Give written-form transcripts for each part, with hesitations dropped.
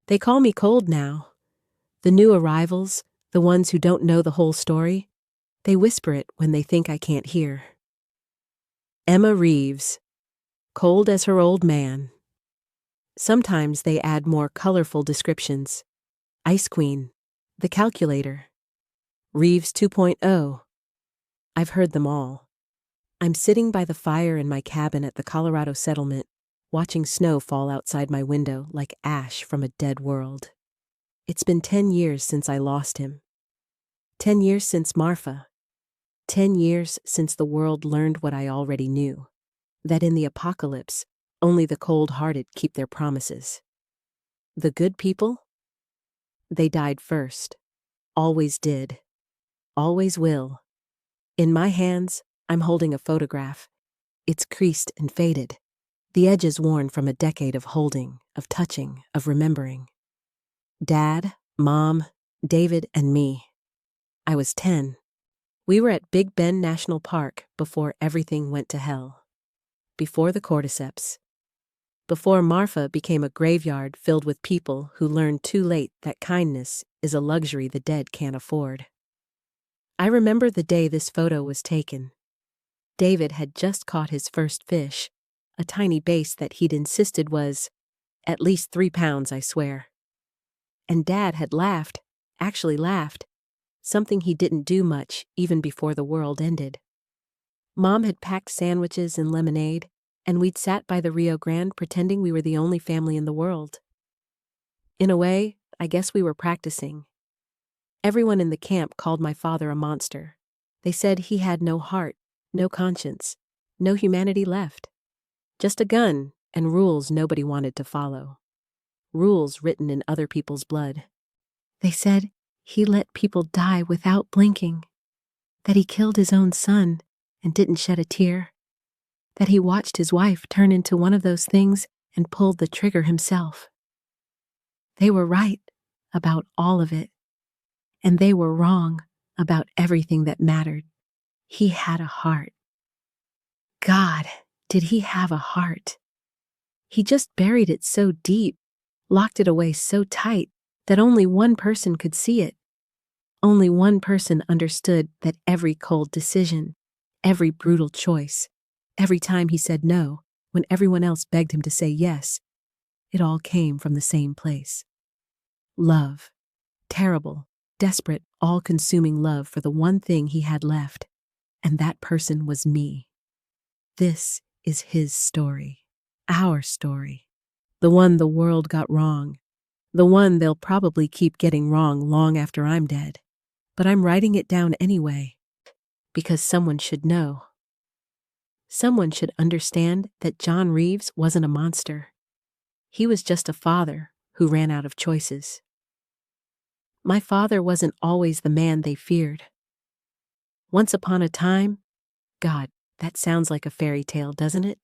They call me cold now. The new arrivals, the ones who don't know the whole story, they whisper it when they think I can't hear. Emma Reeves, cold as her old man. Sometimes they add more colorful descriptions. Ice Queen, the calculator, Reeves 2.0. I've heard them all. I'm sitting by the fire in my cabin at the Colorado settlement, watching snow fall outside my window like ash from a dead world. It's been 10 years since I lost him. 10 years since Marfa. 10 years since the world learned what I already knew, that in the apocalypse, only the cold-hearted keep their promises. The good people? They died first. Always did. Always will. In my hands, I'm holding a photograph. It's creased and faded. The edges worn from a decade of holding, of touching, of remembering. Dad, Mom, David, and me. I was 10. We were at Big Bend National Park before everything went to hell. Before the cordyceps. Before Marfa became a graveyard filled with people who learned too late that kindness is a luxury the dead can't afford. I remember the day this photo was taken. David had just caught his first fish, a tiny bass that he'd insisted was at least 3 pounds, I swear. And Dad had laughed, actually laughed, something he didn't do much even before the world ended. Mom had packed sandwiches and lemonade, and we'd sat by the Rio Grande pretending we were the only family in the world. In a way, I guess we were practicing. Everyone in the camp called my father a monster. They said he had no heart, no conscience, no humanity left. Just a gun and rules nobody wanted to follow. Rules written in other people's blood. They said he let people die without blinking, that he killed his own son and didn't shed a tear, that he watched his wife turn into one of those things and pulled the trigger himself. They were right about all of it, and they were wrong about everything that mattered. He had a heart. God, did he have a heart? He just buried it so deep, locked it away so tight that only one person could see it. Only one person understood that every cold decision, every brutal choice, every time he said no, when everyone else begged him to say yes, it all came from the same place. Love. Terrible, desperate, all-consuming love for the one thing he had left. And that person was me. This is his story. Our story. The one the world got wrong. The one they'll probably keep getting wrong long after I'm dead. But I'm writing it down anyway. Because someone should know. Someone should understand that John Reeves wasn't a monster. He was just a father who ran out of choices. My father wasn't always the man they feared. Once upon a time, God, that sounds like a fairy tale, doesn't it?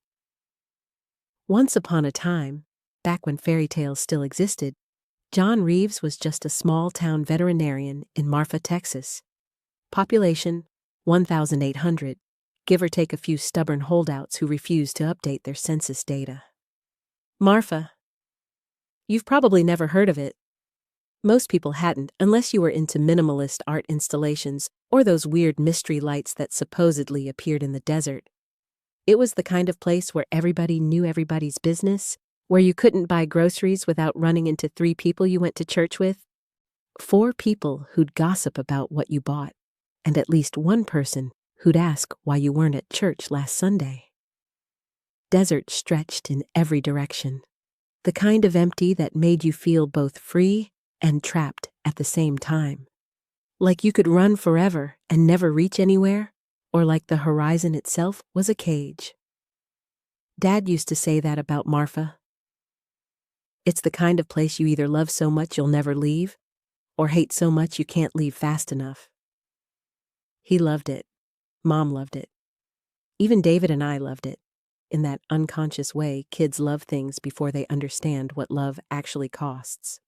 Once upon a time, back when fairy tales still existed, John Reeves was just a small-town veterinarian in Marfa, Texas. Population, 1,800, give or take a few stubborn holdouts who refuse to update their census data. Marfa. You've probably never heard of it. Most people hadn't, unless you were into minimalist art installations or those weird mystery lights that supposedly appeared in the desert. It was the kind of place where everybody knew everybody's business, where you couldn't buy groceries without running into 3 people you went to church with, 4 people who'd gossip about what you bought, and at least 1 person who'd ask why you weren't at church last Sunday. Desert stretched in every direction, the kind of empty that made you feel both free and trapped at the same time. Like you could run forever and never reach anywhere, or like the horizon itself was a cage. Dad used to say that about Marfa. It's the kind of place you either love so much you'll never leave, or hate so much you can't leave fast enough. He loved it. Mom loved it. Even David and I loved it. In that unconscious way kids love things before they understand what love actually costs.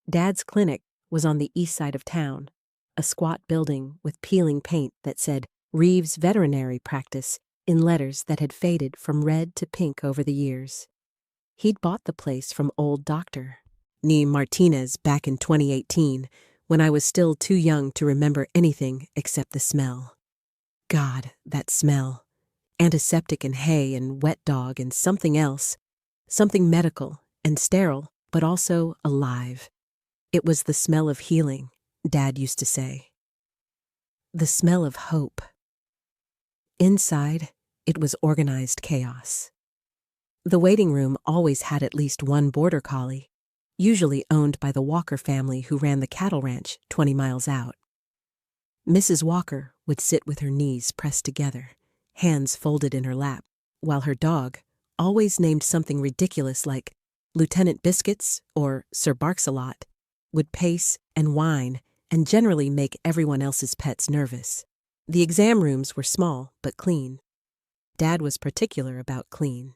Dad's clinic was on the east side of town, a squat building with peeling paint that said Reeves Veterinary Practice in letters that had faded from red to pink over the years. He'd bought the place from old Doctor, Nee Martinez back in 2018, when I was still too young to remember anything except the smell. God, that smell. Antiseptic and hay and wet dog and something else. Something medical and sterile, but also alive. It was the smell of healing, Dad used to say. The smell of hope. Inside, it was organized chaos. The waiting room always had at least one border collie, usually owned by the Walker family who ran the cattle ranch 20 miles out. Mrs. Walker would sit with her knees pressed together, hands folded in her lap, while her dog, always named something ridiculous like Lieutenant Biscuits or Sir Barks-a-Lot, would pace and whine and generally make everyone else's pets nervous. The exam rooms were small but clean. Dad was particular about clean.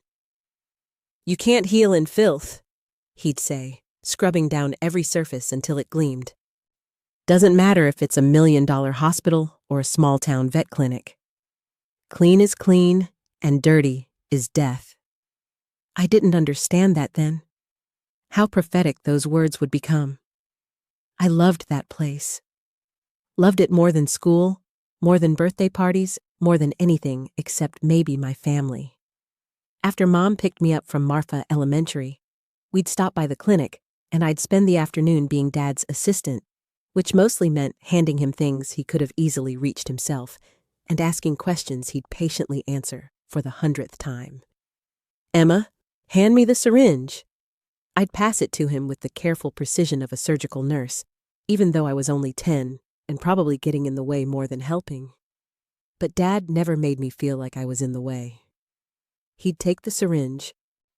"You can't heal in filth," he'd say, scrubbing down every surface until it gleamed. "Doesn't matter if it's $1 million hospital or a small-town vet clinic. Clean is clean, and dirty is death." I didn't understand that then. How prophetic those words would become. I loved that place. Loved it more than school, more than birthday parties, more than anything except maybe my family. After Mom picked me up from Marfa Elementary, we'd stop by the clinic, and I'd spend the afternoon being Dad's assistant, which mostly meant handing him things he could have easily reached himself and asking questions he'd patiently answer for the 100th time. "Emma, hand me the syringe." I'd pass it to him with the careful precision of a surgical nurse, even though I was only 10 and probably getting in the way more than helping. But Dad never made me feel like I was in the way. He'd take the syringe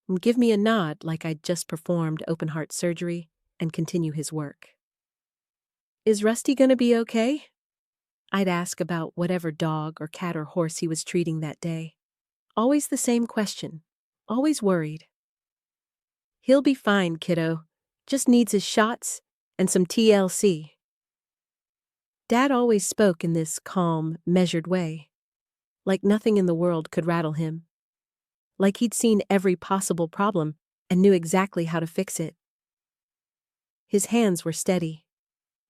and give me a nod like I'd just performed open-heart surgery and continue his work. "Is Rusty gonna be okay?" I'd ask about whatever dog or cat or horse he was treating that day. Always the same question, always worried. "He'll be fine, kiddo. Just needs his shots and some TLC." Dad always spoke in this calm, measured way, like nothing in the world could rattle him. Like he'd seen every possible problem and knew exactly how to fix it. His hands were steady.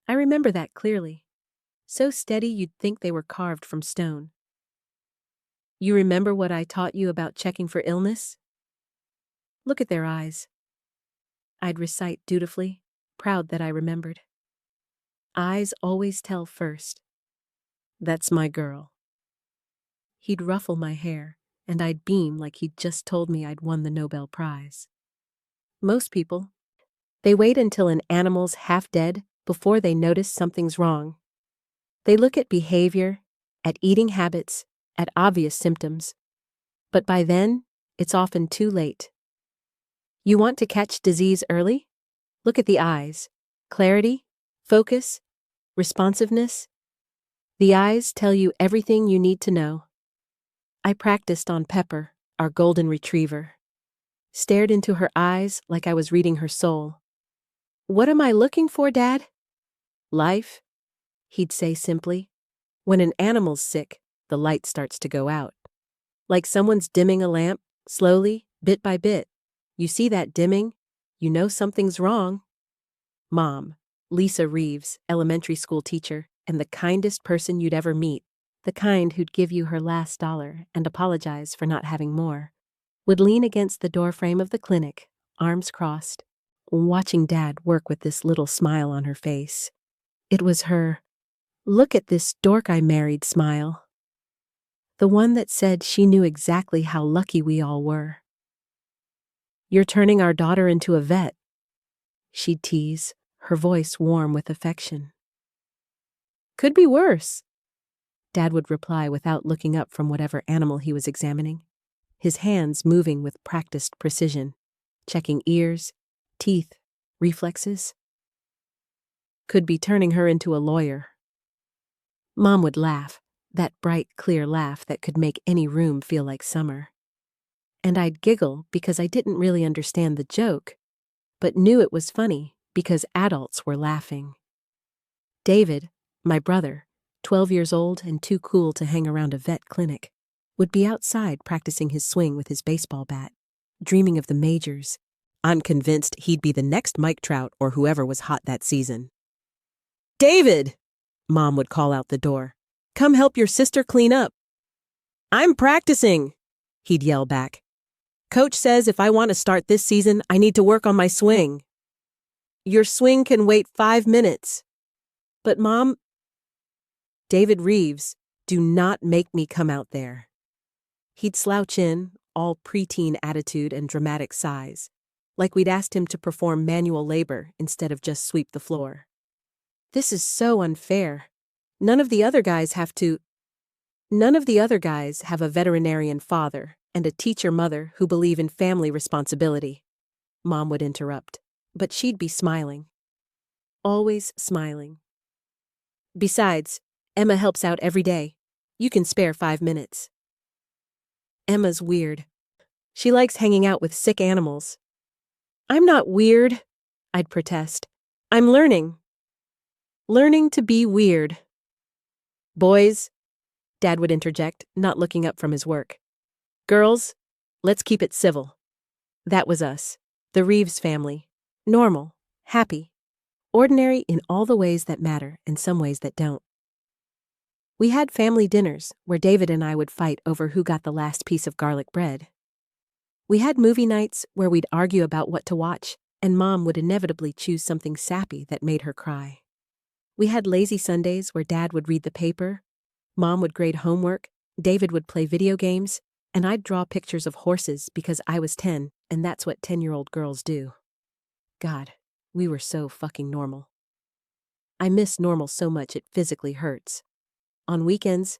I remember that clearly. So steady you'd think they were carved from stone. "You remember what I taught you about checking for illness?" "Look at their eyes." I'd recite dutifully, proud that I remembered. "Eyes always tell first. That's my girl." He'd ruffle my hair, and I'd beam like he'd just told me I'd won the Nobel Prize. Most people, they wait until an animal's half dead before they notice something's wrong. They look at behavior, at eating habits, at obvious symptoms. But by then, it's often too late. You want to catch disease early? Look at the eyes. Clarity, focus, responsiveness. The eyes tell you everything you need to know. I practiced on Pepper, our golden retriever. Stared into her eyes like I was reading her soul. "What am I looking for, Dad?" "Life," he'd say simply. "When an animal's sick, the light starts to go out. Like someone's dimming a lamp, slowly, bit by bit. You see that dimming, you know something's wrong." Mom, Lisa Reeves, elementary school teacher, and the kindest person you'd ever meet, the kind who'd give you her last dollar and apologize for not having more, would lean against the doorframe of the clinic, arms crossed, watching Dad work with this little smile on her face. It was her, "Look at this dork I married" smile. The one that said she knew exactly how lucky we all were. "You're turning our daughter into a vet," she'd tease, her voice warm with affection. "Could be worse," Dad would reply without looking up from whatever animal he was examining, his hands moving with practiced precision, checking ears, teeth, reflexes. "Could be turning her into a lawyer." Mom would laugh, that bright, clear laugh that could make any room feel like summer. And I'd giggle because I didn't really understand the joke, but knew it was funny because adults were laughing. David, my brother, 12 years old and too cool to hang around a vet clinic, would be outside practicing his swing with his baseball bat, dreaming of the majors, I'm convinced he'd be the next Mike Trout or whoever was hot that season. "David!" Mom would call out the door. "Come help your sister clean up." "I'm practicing," he'd yell back. "Coach says if I want to start this season, I need to work on my swing." "Your swing can wait 5 minutes." "But Mom..." "David Reeves, do not make me come out there." He'd slouch in, all preteen attitude and dramatic sighs, like we'd asked him to perform manual labor instead of just sweep the floor. "This is so unfair. None of the other guys have a veterinarian father and a teacher mother who believe in family responsibility," Mom would interrupt, but she'd be smiling. Always smiling. "Besides, Emma helps out every day. You can spare 5 minutes." Emma's weird. She likes hanging out with sick animals. "I'm not weird," I'd protest. "I'm learning. Learning to be weird." "Boys," Dad would interject, not looking up from his work. "Girls, let's keep it civil." That was us, the Reeves family. Normal, happy, ordinary in all the ways that matter and some ways that don't. We had family dinners where David and I would fight over who got the last piece of garlic bread. We had movie nights where we'd argue about what to watch, and Mom would inevitably choose something sappy that made her cry. We had lazy Sundays where Dad would read the paper, Mom would grade homework, David would play video games, and I'd draw pictures of horses because I was 10, and that's what 10-year-old girls do. God, we were so fucking normal. I miss normal so much it physically hurts. On weekends,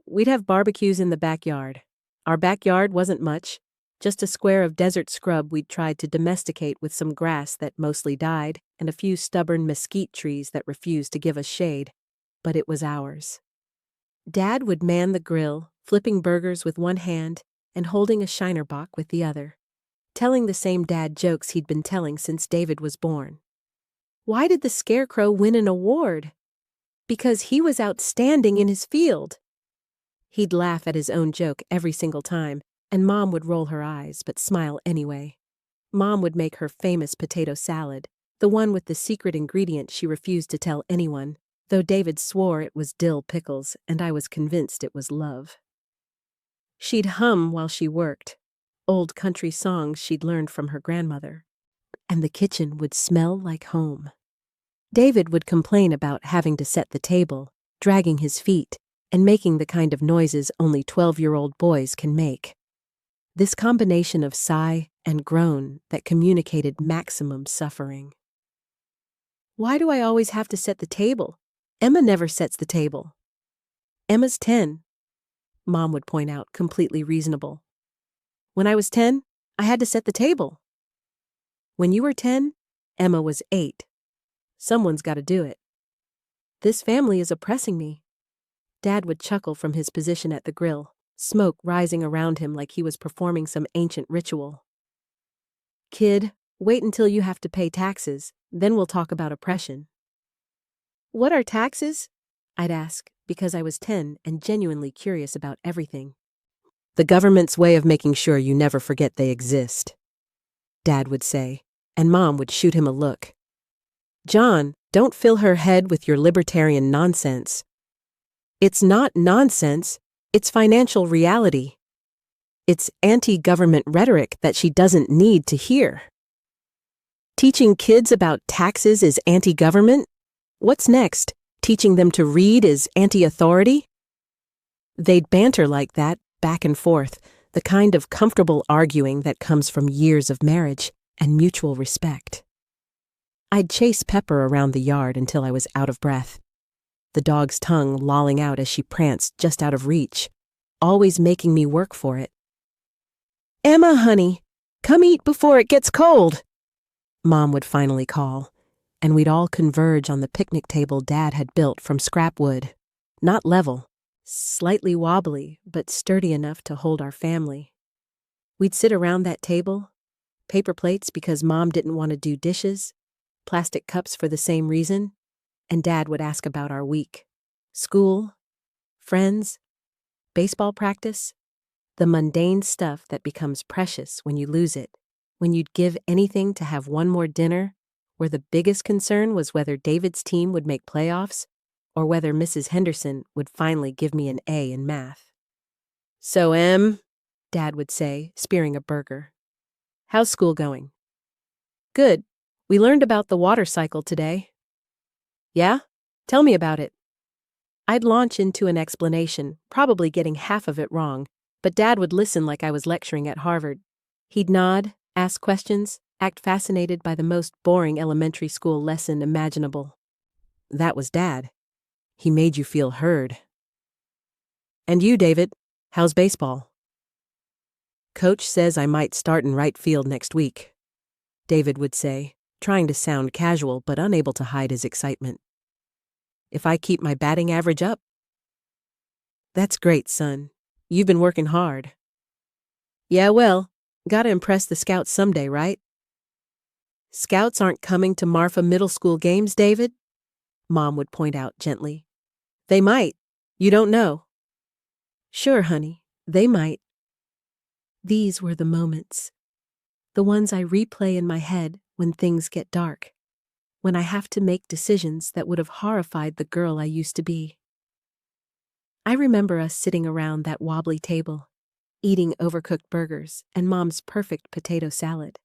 we'd have barbecues in the backyard. Our backyard wasn't much, just a square of desert scrub we'd tried to domesticate with some grass that mostly died and a few stubborn mesquite trees that refused to give us shade, but it was ours. Dad would man the grill, flipping burgers with one hand and holding a Shiner Bock with the other, telling the same dad jokes he'd been telling since David was born. Why did the Scarecrow win an award? Because he was outstanding in his field. He'd laugh at his own joke every single time, and Mom would roll her eyes but smile anyway. Mom would make her famous potato salad, the one with the secret ingredient she refused to tell anyone, though David swore it was dill pickles and I was convinced it was love. She'd hum while she worked, old country songs she'd learned from her grandmother, and the kitchen would smell like home. David would complain about having to set the table, dragging his feet, and making the kind of noises only 12-year-old boys can make. This combination of sigh and groan that communicated maximum suffering. "Why do I always have to set the table? Emma never sets the table." "Emma's 10, Mom would point out, completely reasonable. "When I was 10, I had to set the table." "When you were 10, Emma was 8. Someone's got to do it." "This family is oppressing me." Dad would chuckle from his position at the grill, smoke rising around him like he was performing some ancient ritual. "Kid, wait until you have to pay taxes, then we'll talk about oppression." "What are taxes?" I'd ask, because I was 10 and genuinely curious about everything. "The government's way of making sure you never forget they exist," Dad would say, and Mom would shoot him a look. "John, don't fill her head with your libertarian nonsense." "It's not nonsense, it's financial reality. It's anti-government rhetoric that she doesn't need to hear." "Teaching kids about taxes is anti-government? What's next? Teaching them to read is anti-authority?" They'd banter like that, back and forth, the kind of comfortable arguing that comes from years of marriage and mutual respect. I'd chase Pepper around the yard until I was out of breath, the dog's tongue lolling out as she pranced just out of reach, always making me work for it. "Emma, honey, come eat before it gets cold," Mom would finally call, and we'd all converge on the picnic table Dad had built from scrap wood, not level, slightly wobbly, but sturdy enough to hold our family. We'd sit around that table, paper plates because Mom didn't want to do dishes, plastic cups for the same reason, and Dad would ask about our week. School, friends, baseball practice, the mundane stuff that becomes precious when you lose it, when you'd give anything to have one more dinner, where the biggest concern was whether David's team would make playoffs or whether Mrs. Henderson would finally give me an A in math. "So, Em," Dad would say, spearing a burger, "how's school going?" "Good. We learned about the water cycle today." "Yeah? Tell me about it." I'd launch into an explanation, probably getting half of it wrong, but Dad would listen like I was lecturing at Harvard. He'd nod, ask questions, act fascinated by the most boring elementary school lesson imaginable. That was Dad. He made you feel heard. "And you, David, how's baseball?" "Coach says I might start in right field next week," David would say, trying to sound casual but unable to hide his excitement. "If I keep my batting average up." "That's great, son. You've been working hard." "Yeah, well, gotta impress the scouts someday, right?" "Scouts aren't coming to Marfa middle school games, David," Mom would point out gently. "They might. You don't know." "Sure, honey, they might." These were the moments, the ones I replay in my head when things get dark, when I have to make decisions that would have horrified the girl I used to be. I remember us sitting around that wobbly table, eating overcooked burgers and Mom's perfect potato salad,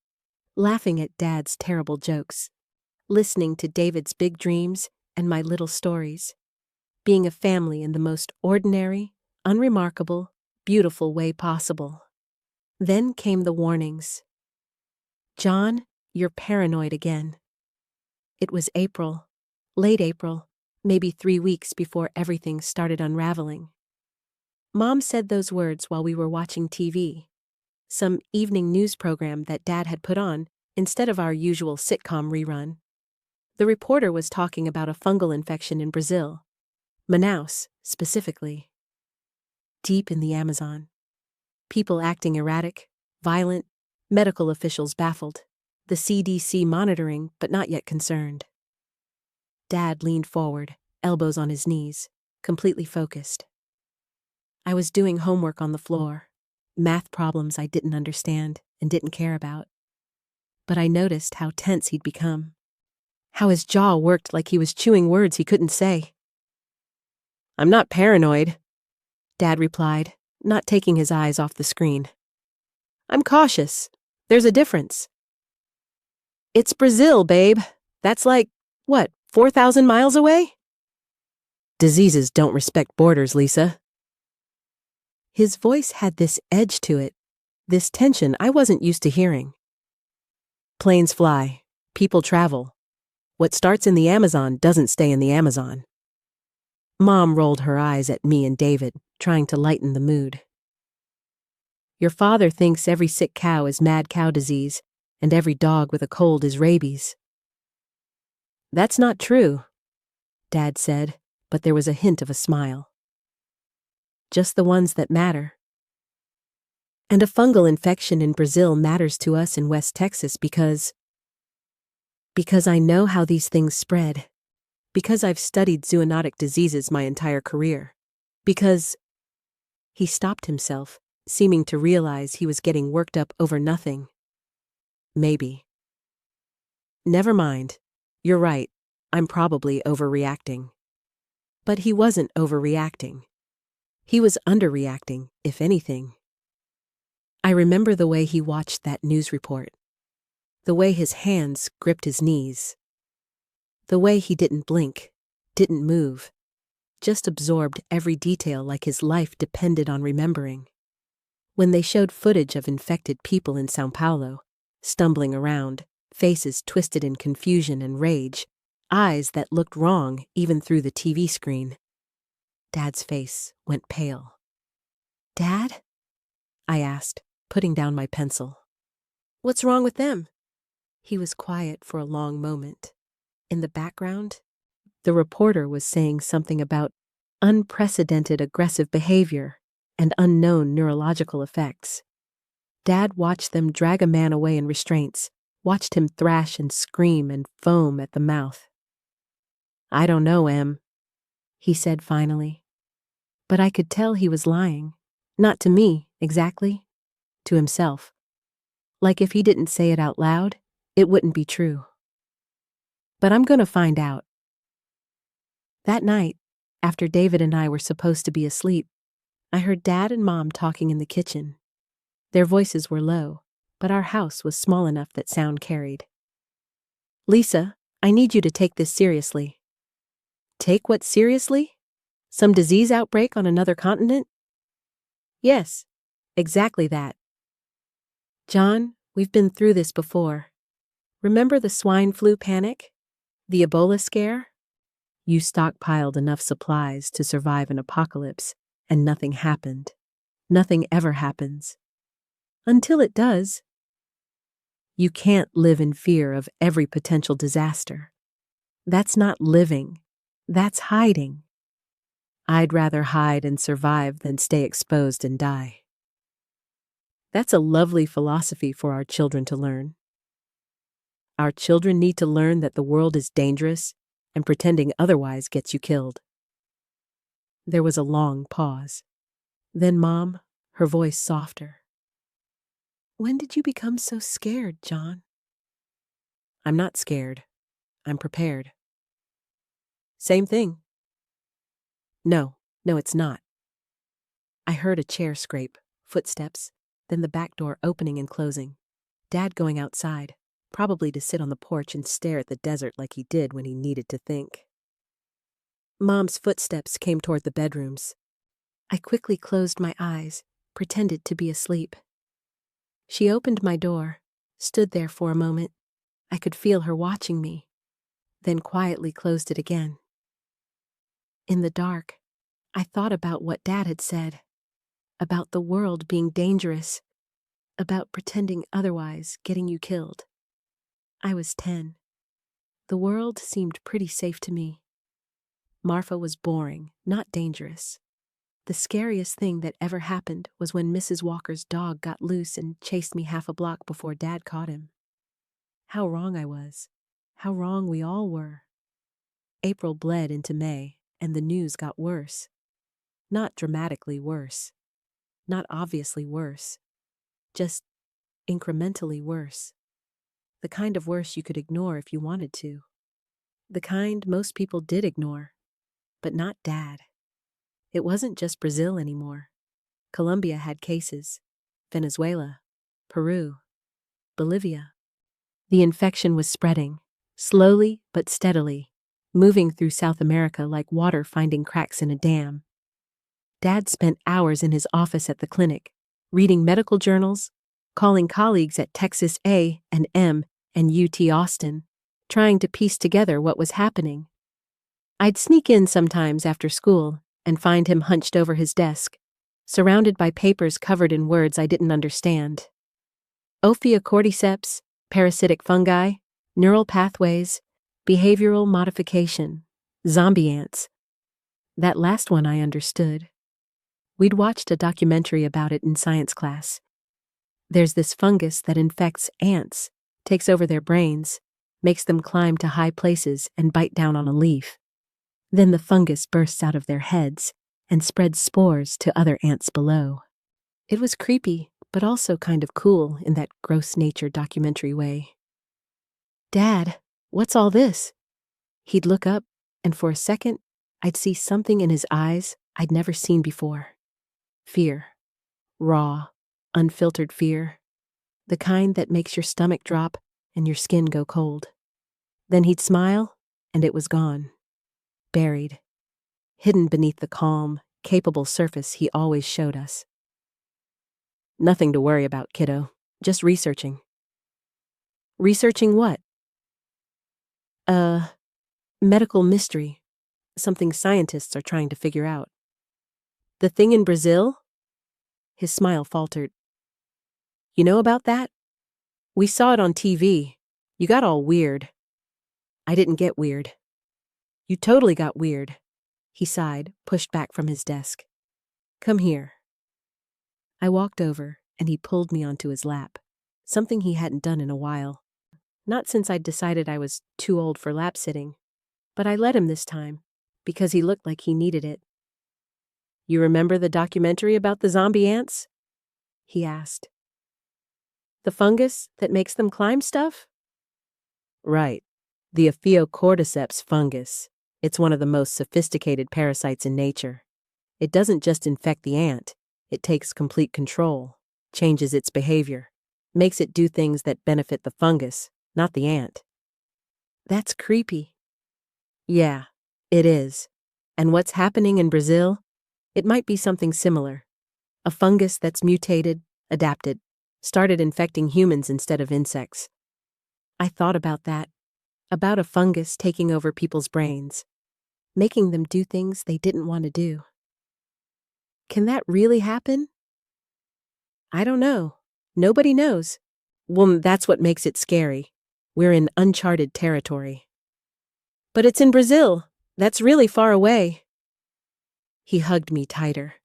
laughing at Dad's terrible jokes, listening to David's big dreams and my little stories, being a family in the most ordinary, unremarkable, beautiful way possible. Then came the warnings. "John, you're paranoid again." It was April, late April, maybe 3 weeks before everything started unraveling. Mom said those words while we were watching TV, some evening news program that Dad had put on instead of our usual sitcom rerun. The reporter was talking about a fungal infection in Brazil, Manaus specifically. Deep in the Amazon. People acting erratic, violent, medical officials baffled, the CDC monitoring but not yet concerned. Dad leaned forward, elbows on his knees, completely focused. I was doing homework on the floor, math problems I didn't understand and didn't care about. But I noticed how tense he'd become, how his jaw worked like he was chewing words he couldn't say. "I'm not paranoid," Dad replied, not taking his eyes off the screen. "I'm cautious. There's a difference." "It's Brazil, babe. That's like, what, 4,000 miles away?" "Diseases don't respect borders, Lisa." His voice had this edge to it, this tension I wasn't used to hearing. "Planes fly. People travel. What starts in the Amazon doesn't stay in the Amazon." Mom rolled her eyes at me and David, trying to lighten the mood. "Your father thinks every sick cow is mad cow disease, and every dog with a cold is rabies." "That's not true," Dad said, but there was a hint of a smile. "Just the ones that matter. And a fungal infection in Brazil matters to us in West Texas because I know how these things spread, because I've studied zoonotic diseases my entire career, because—" He stopped himself, seeming to realize he was getting worked up over nothing. "Maybe." "Never mind. You're right. I'm probably overreacting." But he wasn't overreacting. He was underreacting, if anything. I remember the way he watched that news report, the way his hands gripped his knees, the way he didn't blink, didn't move, just absorbed every detail like his life depended on remembering. When they showed footage of infected people in São Paulo, stumbling around, faces twisted in confusion and rage, eyes that looked wrong even through the TV screen, Dad's face went pale. "Dad?" I asked, putting down my pencil. "What's wrong with them?" He was quiet for a long moment. In the background, the reporter was saying something about unprecedented aggressive behavior and unknown neurological effects. Dad watched them drag a man away in restraints, watched him thrash and scream and foam at the mouth. "I don't know, Em," he said finally. But I could tell he was lying. Not to me, exactly. To himself. Like if he didn't say it out loud, it wouldn't be true. But I'm gonna find out. That night, after David and I were supposed to be asleep, I heard Dad and Mom talking in the kitchen. Their voices were low, but our house was small enough that sound carried. Lisa, I need you to take this seriously. Take what seriously? Some disease outbreak on another continent? Yes, exactly that. John, we've been through this before. Remember the swine flu panic? The Ebola scare? You stockpiled enough supplies to survive an apocalypse, and nothing happened. Nothing ever happens. Until it does. You can't live in fear of every potential disaster. That's not living. That's hiding. I'd rather hide and survive than stay exposed and die. That's a lovely philosophy for our children to learn. Our children need to learn that the world is dangerous, and pretending otherwise gets you killed. There was a long pause. Then Mom, her voice softer. When did you become so scared, John? I'm not scared. I'm prepared. Same thing. No, it's not. I heard a chair scrape, footsteps, then the back door opening and closing. Dad going outside, probably to sit on the porch and stare at the desert like he did when he needed to think. Mom's footsteps came toward the bedrooms. I quickly closed my eyes, pretended to be asleep. She opened my door, stood there for a moment. I could feel her watching me, then quietly closed it again. In the dark, I thought about what Dad had said, about the world being dangerous, about pretending otherwise getting you killed. I was 10. The world seemed pretty safe to me. Marfa was boring, not dangerous. The scariest thing that ever happened was when Mrs. Walker's dog got loose and chased me half a block before Dad caught him. How wrong I was. How wrong we all were. April bled into May, and the news got worse. Not dramatically worse. Not obviously worse. Just incrementally worse. The kind of worse you could ignore if you wanted to. The kind most people did ignore. But not Dad. It wasn't just Brazil anymore. Colombia had cases. Venezuela. Peru. Bolivia. The infection was spreading, slowly but steadily, moving through South America like water finding cracks in a dam. Dad spent hours in his office at the clinic, reading medical journals, calling colleagues at Texas A&M and UT Austin, trying to piece together what was happening. I'd sneak in sometimes after school and find him hunched over his desk, surrounded by papers covered in words I didn't understand. Ophiocordyceps, parasitic fungi, neural pathways, behavioral modification, zombie ants. That last one I understood. We'd watched a documentary about it in science class. There's this fungus that infects ants, takes over their brains, makes them climb to high places and bite down on a leaf. Then the fungus bursts out of their heads and spreads spores to other ants below. It was creepy, but also kind of cool in that gross nature documentary way. Dad, what's all this? He'd look up, and for a second, I'd see something in his eyes I'd never seen before. Fear. Raw, unfiltered fear. The kind that makes your stomach drop and your skin go cold. Then he'd smile, and it was gone. Buried. Hidden beneath the calm, capable surface he always showed us. Nothing to worry about, kiddo. Just researching. Researching what? Medical mystery. Something scientists are trying to figure out. The thing in Brazil? His smile faltered. You know about that? We saw it on TV. You got all weird. I didn't get weird. You totally got weird. He sighed, pushed back from his desk. Come here. I walked over, and he pulled me onto his lap, something he hadn't done in a while. Not since I'd decided I was too old for lap sitting, but I let him this time, because he looked like he needed it. You remember the documentary about the zombie ants? He asked. The fungus that makes them climb stuff? Right. The Ophiocordyceps fungus. It's one of the most sophisticated parasites in nature. It doesn't just infect the ant, it takes complete control, changes its behavior, makes it do things that benefit the fungus, not the ant. That's creepy. Yeah, it is. And what's happening in Brazil? It might be something similar. A fungus that's mutated, adapted, started infecting humans instead of insects. I thought about that. About a fungus taking over people's brains, making them do things they didn't want to do. Can that really happen? I don't know. Nobody knows. Well, that's what makes it scary. We're in uncharted territory. But it's in Brazil. That's really far away. He hugged me tighter.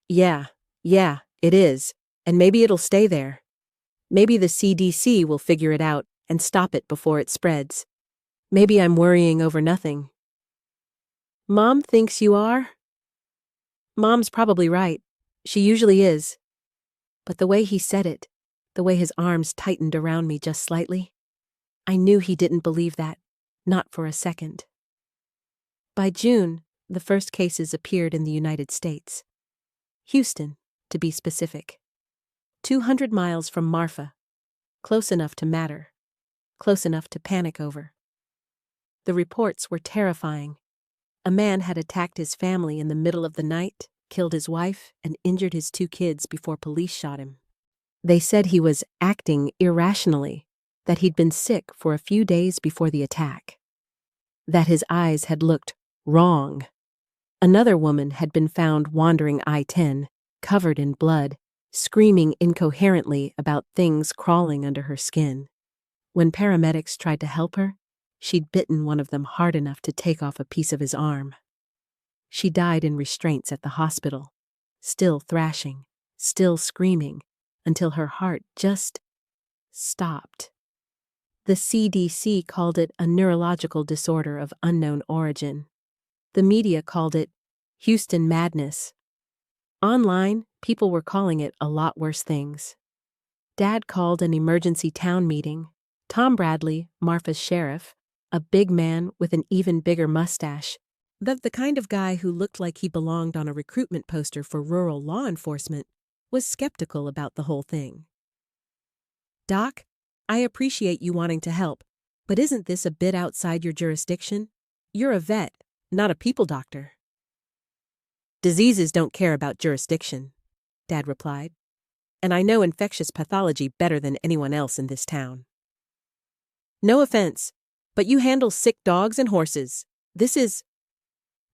Yeah, it is. And maybe it'll stay there. Maybe the CDC will figure it out and stop it before it spreads. Maybe I'm worrying over nothing. Mom thinks you are? Mom's probably right. She usually is. But the way he said it, the way his arms tightened around me just slightly, I knew he didn't believe that, not for a second. By June, the first cases appeared in the United States. Houston, to be specific. 200 miles from Marfa. Close enough to matter. Close enough to panic over. The reports were terrifying. A man had attacked his family in the middle of the night, killed his wife, and injured his 2 kids before police shot him. They said he was acting irrationally, that he'd been sick for a few days before the attack. That his eyes had looked wrong. Another woman had been found wandering I-10, covered in blood, screaming incoherently about things crawling under her skin. When paramedics tried to help her, she'd bitten one of them hard enough to take off a piece of his arm. She died in restraints at the hospital, still thrashing, still screaming, until her heart just stopped. The CDC called it a neurological disorder of unknown origin. The media called it Houston madness. Online, people were calling it a lot worse things. Dad called an emergency town meeting. Tom Bradley, Marfa's sheriff, a big man with an even bigger mustache, the kind of guy who looked like he belonged on a recruitment poster for rural law enforcement, was skeptical about the whole thing. Doc, I appreciate you wanting to help, but isn't this a bit outside your jurisdiction? You're a vet, not a people doctor. Diseases don't care about jurisdiction, Dad replied, and I know infectious pathology better than anyone else in this town. No offense, but you handle sick dogs and horses. This is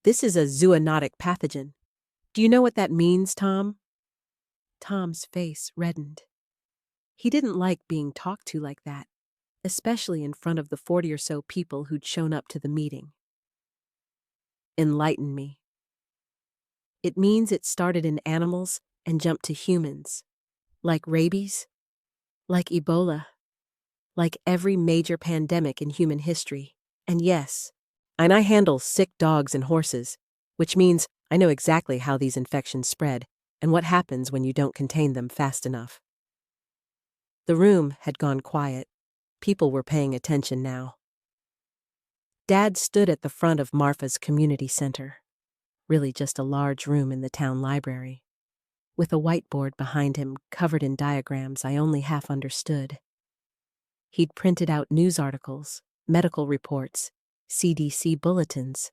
a zoonotic pathogen. Do you know what that means, Tom? Tom's face reddened. He didn't like being talked to like that, especially in front of the 40 or so people who'd shown up to the meeting. Enlighten me. It means it started in animals and jumped to humans. Like rabies, like Ebola, like every major pandemic in human history. And yes, I handle sick dogs and horses, which means I know exactly how these infections spread and what happens when you don't contain them fast enough. The room had gone quiet. People were paying attention now. Dad stood at the front of Marfa's community center, really just a large room in the town library, with a whiteboard behind him covered in diagrams I only half understood. He'd printed out news articles, medical reports, CDC bulletins,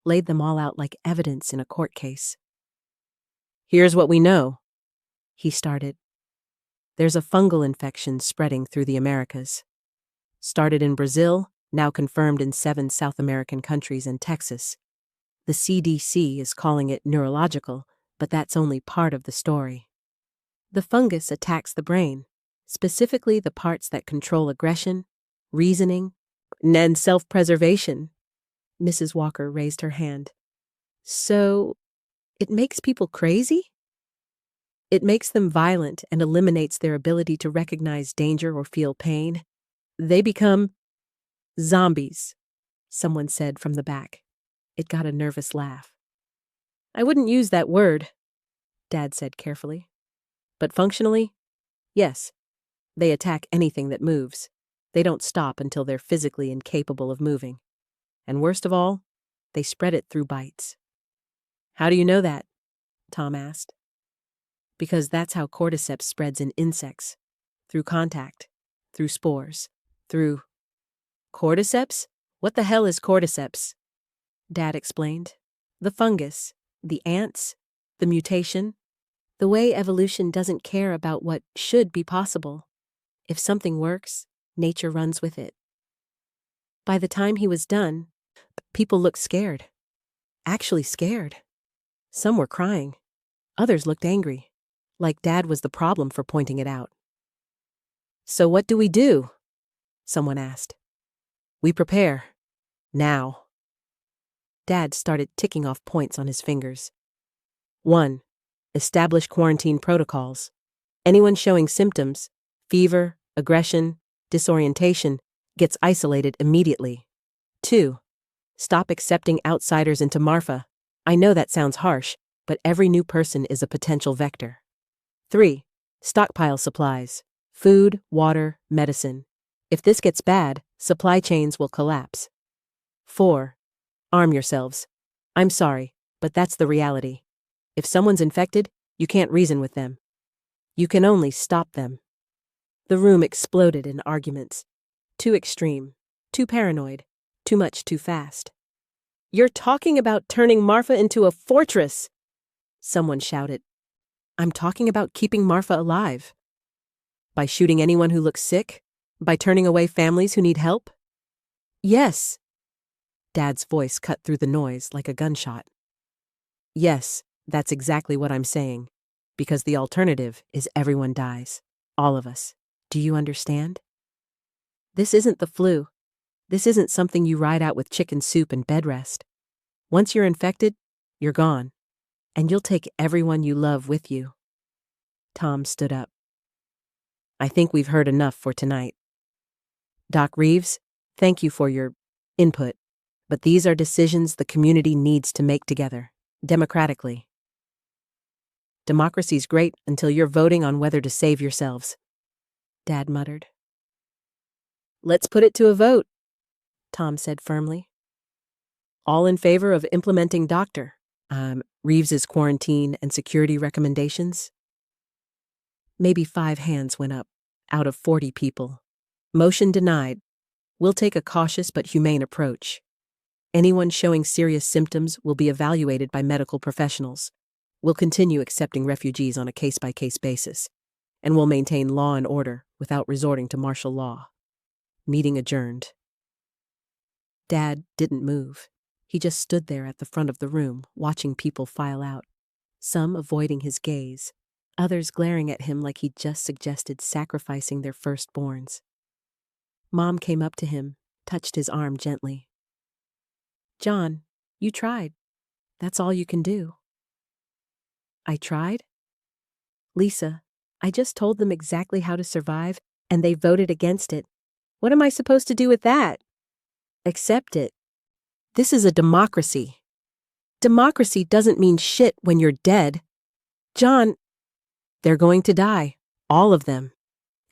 laid them all out like evidence in a court case. Here's what we know, he started. There's a fungal infection spreading through the Americas. Started in Brazil, now confirmed in 7 South American countries and Texas. The CDC is calling it neurological, but that's only part of the story. The fungus attacks the brain, specifically the parts that control aggression, reasoning, and self-preservation. Mrs. Walker raised her hand. So, it makes people crazy? It makes them violent and eliminates their ability to recognize danger or feel pain. They become zombies, someone said from the back. It got a nervous laugh. I wouldn't use that word, Dad said carefully. But functionally, Yes, they attack anything that moves. They don't stop until they're physically incapable of moving. And worst of all, they spread it through bites. How do you know that? Tom asked. Because that's how cordyceps spreads in insects. Through contact. Through spores. Through... Cordyceps? What the hell is cordyceps? Dad explained. The fungus. The ants. The mutation. The way evolution doesn't care about what should be possible. If something works, nature runs with it. By the time he was done, people looked scared. Actually scared. Some were crying. Others looked angry, like Dad was the problem for pointing it out. So what do we do? Someone asked. We prepare. Now. Dad started ticking off points on his fingers. 1. Establish quarantine protocols. Anyone showing symptoms, fever, aggression, disorientation, gets isolated immediately. 2. Stop accepting outsiders into Marfa. I know that sounds harsh, but every new person is a potential vector. 3. Stockpile supplies. Food, water, medicine. If this gets bad, supply chains will collapse. 4. Arm yourselves. I'm sorry, but that's the reality. If someone's infected, you can't reason with them. You can only stop them. The room exploded in arguments. Too extreme. Too paranoid. Too much too fast. You're talking about turning Marfa into a fortress! Someone shouted. I'm talking about keeping Marfa alive. By shooting anyone who looks sick? By turning away families who need help? Yes. Dad's voice cut through the noise like a gunshot. Yes, that's exactly what I'm saying. Because the alternative is everyone dies. All of us. Do you understand? This isn't the flu. This isn't something you ride out with chicken soup and bed rest. Once you're infected, you're gone. And you'll take everyone you love with you. Tom stood up. I think we've heard enough for tonight. Doc Reeves, thank you for your input, but these are decisions the community needs to make together, democratically. Democracy's great until you're voting on whether to save yourselves, Dad muttered. Let's put it to a vote, Tom said firmly. All in favor of implementing Dr. Reeves's quarantine and security recommendations? Maybe 5 hands went up, out of 40 people. Motion denied. We'll take a cautious but humane approach. Anyone showing serious symptoms will be evaluated by medical professionals. We'll continue accepting refugees on a case-by-case basis, and we'll maintain law and order without resorting to martial law. Meeting adjourned. Dad didn't move. He just stood there at the front of the room, watching people file out, some avoiding his gaze, others glaring at him like he'd just suggested sacrificing their firstborns. Mom came up to him, touched his arm gently. John, you tried. That's all you can do. I tried? Lisa, I just told them exactly how to survive, and they voted against it. What am I supposed to do with that? Accept it. This is a democracy. Democracy doesn't mean shit when you're dead. John, they're going to die. All of them.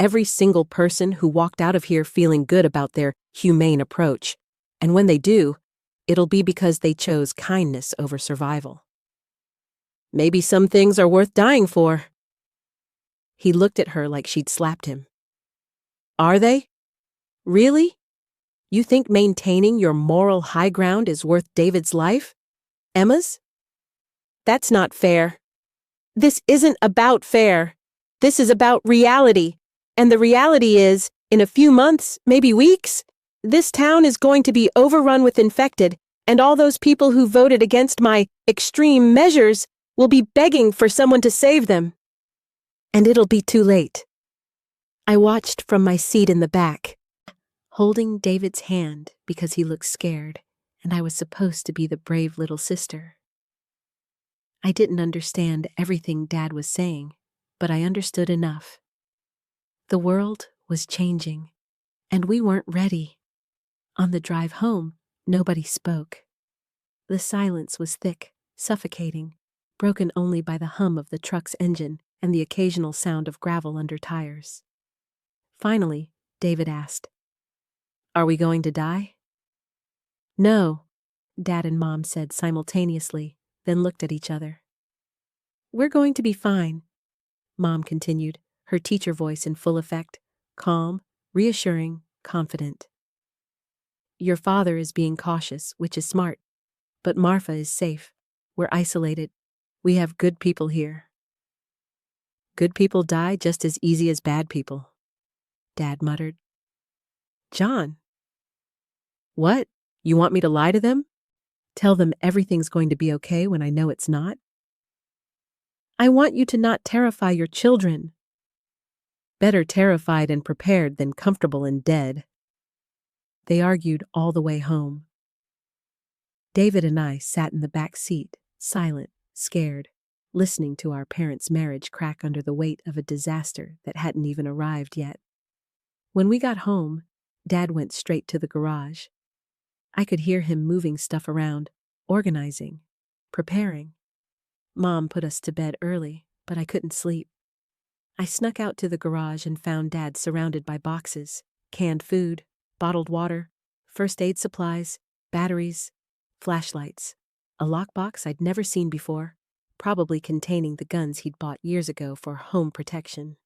Every single person who walked out of here feeling good about their humane approach. And when they do, it'll be because they chose kindness over survival. Maybe some things are worth dying for. He looked at her like she'd slapped him. Are they? Really? You think maintaining your moral high ground is worth David's life? Emma's? That's not fair. This isn't about fair. This is about reality. And the reality is, in a few months, maybe weeks, this town is going to be overrun with infected, and all those people who voted against my extreme measures will be begging for someone to save them. And it'll be too late. I watched from my seat in the back, holding David's hand because he looked scared, and I was supposed to be the brave little sister. I didn't understand everything Dad was saying, but I understood enough. The world was changing, and we weren't ready. On the drive home, nobody spoke. The silence was thick, suffocating, broken only by the hum of the truck's engine and the occasional sound of gravel under tires. Finally, David asked, "Are we going to die?" "No," Dad and Mom said simultaneously, then looked at each other. "We're going to be fine," Mom continued, her teacher voice in full effect, calm, reassuring, confident. "Your father is being cautious, which is smart. But Marfa is safe. We're isolated. We have good people here." "Good people die just as easy as bad people," Dad muttered. "John." "What? You want me to lie to them? Tell them everything's going to be okay when I know it's not?" "I want you to not terrify your children." "Better terrified and prepared than comfortable and dead." They argued all the way home. David and I sat in the back seat, silent, scared, listening to our parents' marriage crack under the weight of a disaster that hadn't even arrived yet. When we got home, Dad went straight to the garage. I could hear him moving stuff around, organizing, preparing. Mom put us to bed early, but I couldn't sleep. I snuck out to the garage and found Dad surrounded by boxes, canned food, bottled water, first aid supplies, batteries, flashlights, a lockbox I'd never seen before, probably containing the guns he'd bought years ago for home protection.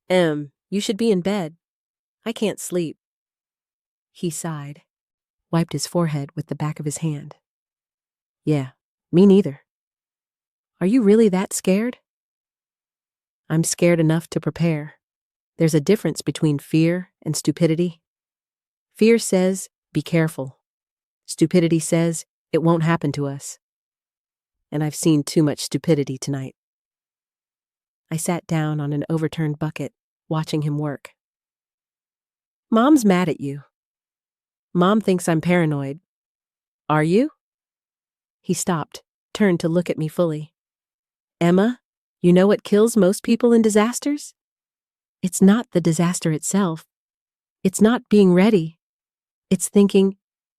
You should be in bed. I can't sleep." He sighed, wiped his forehead with the back of his hand. "Yeah, me neither." "Are you really that scared?" "I'm scared enough to prepare. There's a difference between fear and stupidity. Fear says, be careful. Stupidity says, it won't happen to us. And I've seen too much stupidity tonight." I sat down on an overturned bucket, watching him work. "Mom's mad at you. Mom thinks I'm paranoid. Are you?" He stopped, turned to look at me fully. "Emma, you know what kills most people in disasters? It's not the disaster itself. It's not being ready. It's thinking,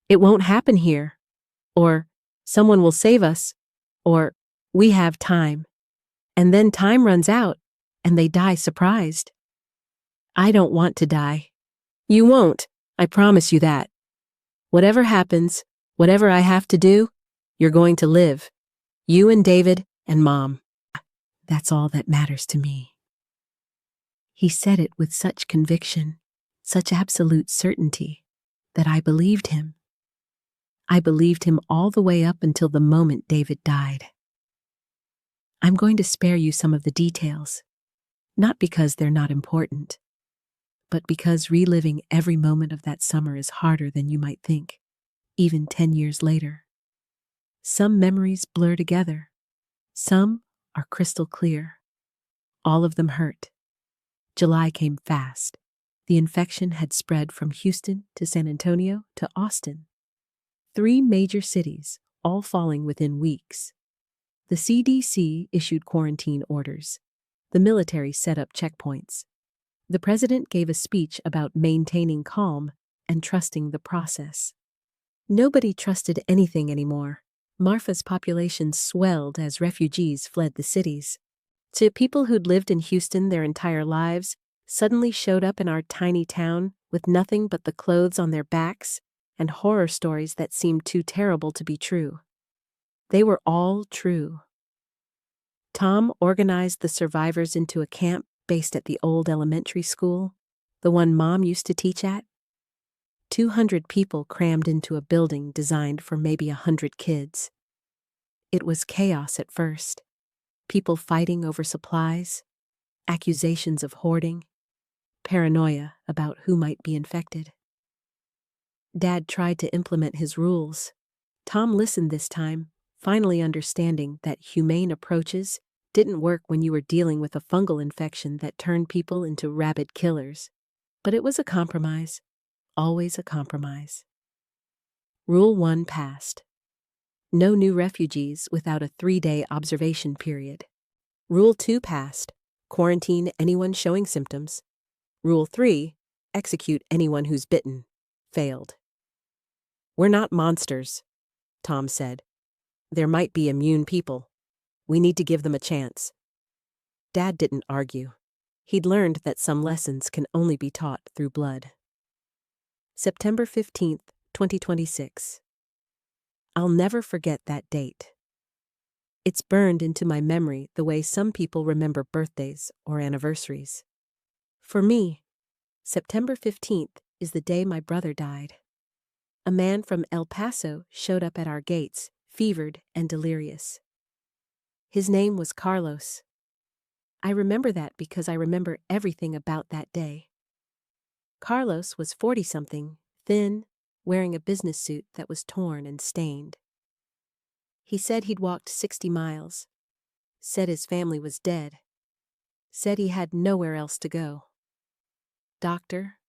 it won't happen here. Or, someone will save us. Or, we have time. And then time runs out, and they die surprised. I don't want to die. You won't, I promise you that. Whatever happens, whatever I have to do, you're going to live. You and David and Mom. That's all that matters to me." He said it with such conviction, such absolute certainty, that I believed him. I believed him all the way up until the moment David died. I'm going to spare you some of the details, not because they're not important, but because reliving every moment of that summer is harder than you might think, even 10 years later. Some memories blur together. Some are crystal clear. All of them hurt. July came fast. The infection had spread from Houston to San Antonio to Austin. 3 major cities, all falling within weeks. The CDC issued quarantine orders. The military set up checkpoints. The president gave a speech about maintaining calm and trusting the process. Nobody trusted anything anymore. Marfa's population swelled as refugees fled the cities. To people who'd lived in Houston their entire lives, suddenly showed up in our tiny town with nothing but the clothes on their backs and horror stories that seemed too terrible to be true. They were all true. Tom organized the survivors into a camp based at the old elementary school, the one Mom used to teach at. 200 people crammed into a building designed for maybe 100 kids. It was chaos at first. People fighting over supplies, accusations of hoarding, paranoia about who might be infected. Dad tried to implement his rules. Tom listened this time, finally understanding that humane approaches didn't work when you were dealing with a fungal infection that turned people into rabid killers. But it was a compromise, always a compromise. Rule 1 passed. No new refugees without a 3-day observation period. Rule 2 passed. Quarantine anyone showing symptoms. Rule 3, execute anyone who's bitten. Failed. "We're not monsters," Tom said. "There might be immune people. We need to give them a chance. Dad didn't argue. He'd learned that some lessons can only be taught through blood. September 15th, 2026. I'll never forget that date. It's burned into my memory the way some people remember birthdays or anniversaries. For me, September 15th is the day my brother died. A man from El Paso showed up at our gates, fevered and delirious. His name was Carlos. I remember that because I remember everything about that day. Carlos was 40-something, thin, wearing a business suit that was torn and stained. He said he'd walked 60 miles, said his family was dead, said he had nowhere else to go. Dr.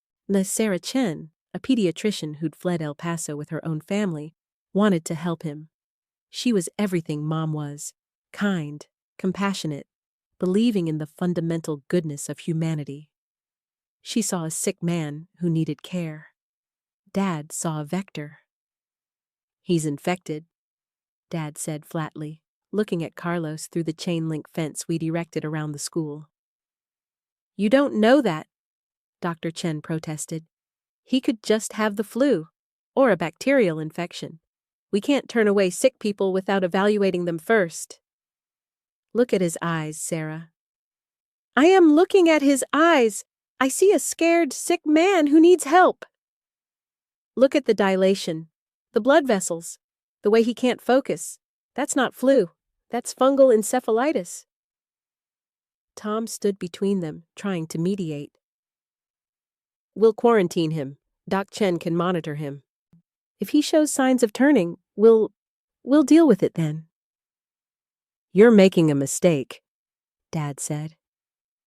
Sarah Chen, a pediatrician who'd fled El Paso with her own family, wanted to help him. She was everything Mom was, kind, compassionate, believing in the fundamental goodness of humanity. She saw a sick man who needed care. Dad saw a vector. "He's infected," Dad said flatly, looking at Carlos through the chain-link fence we'd erected around the school. "You don't know that," Dr. Chen protested. "He could just have the flu, or a bacterial infection. We can't turn away sick people without evaluating them first." "Look at his eyes, Sarah." "I am looking at his eyes. I see a scared, sick man who needs help." "Look at the dilation, the blood vessels, the way he can't focus. That's not flu. That's fungal encephalitis." Tom stood between them, trying to mediate. "We'll quarantine him. Doc Chen can monitor him. If he shows signs of turning, we'll deal with it then." "You're making a mistake," Dad said.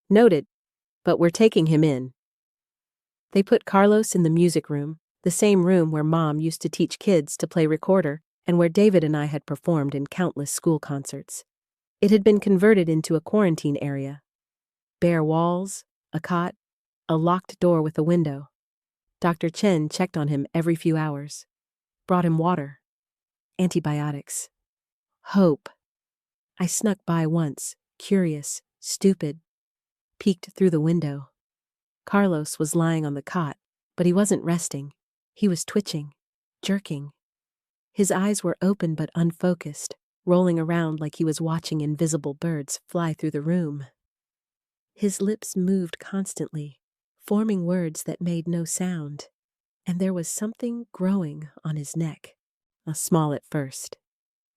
"Noted, but we're taking him in." They put Carlos in the music room, the same room where Mom used to teach kids to play recorder and where David and I had performed in countless school concerts. It had been converted into a quarantine area. Bare walls, a cot, a locked door with a window. Dr. Chen checked on him every few hours, brought him water, antibiotics, hope. I snuck by once, curious, stupid, peeked through the window. Carlos was lying on the cot, but he wasn't resting. He was twitching, jerking. His eyes were open but unfocused, rolling around like he was watching invisible birds fly through the room. His lips moved constantly, forming words that made no sound, and there was something growing on his neck, small at first,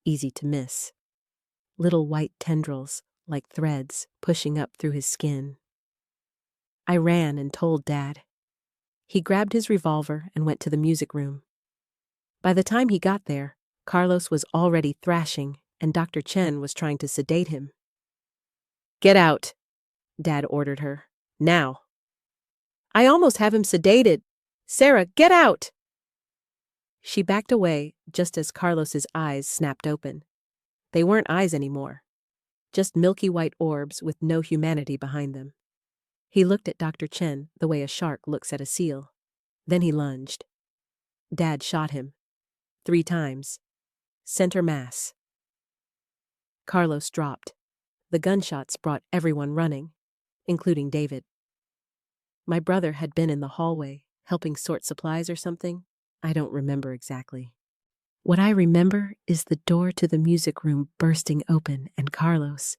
easy to miss. Little white tendrils, like threads, pushing up through his skin. I ran and told Dad. He grabbed his revolver and went to the music room. By the time he got there, Carlos was already thrashing, and Dr. Chen was trying to sedate him. "Get out," Dad ordered her. "Now." "I almost have him sedated. Sarah, get out!" She backed away just as Carlos's eyes snapped open. They weren't eyes anymore, just milky white orbs with no humanity behind them. He looked at Dr. Chen the way a shark looks at a seal. Then he lunged. Dad shot him. 3 times. Center mass. Carlos dropped. The gunshots brought everyone running, including David. My brother had been in the hallway, helping sort supplies or something. I don't remember exactly. What I remember is the door to the music room bursting open and Carlos,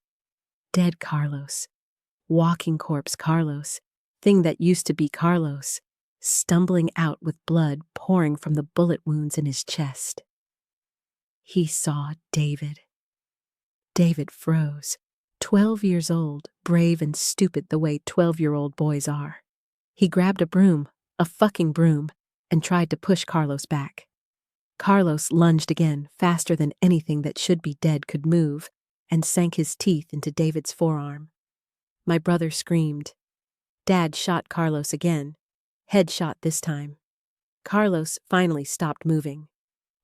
dead Carlos, walking corpse Carlos, thing that used to be Carlos, stumbling out with blood pouring from the bullet wounds in his chest. He saw David. David froze, 12 years old, brave and stupid the way 12-year-old boys are. He grabbed a broom, a fucking broom, and tried to push Carlos back. Carlos lunged again, faster than anything that should be dead could move, and sank his teeth into David's forearm. My brother screamed. Dad shot Carlos again, headshot this time. Carlos finally stopped moving,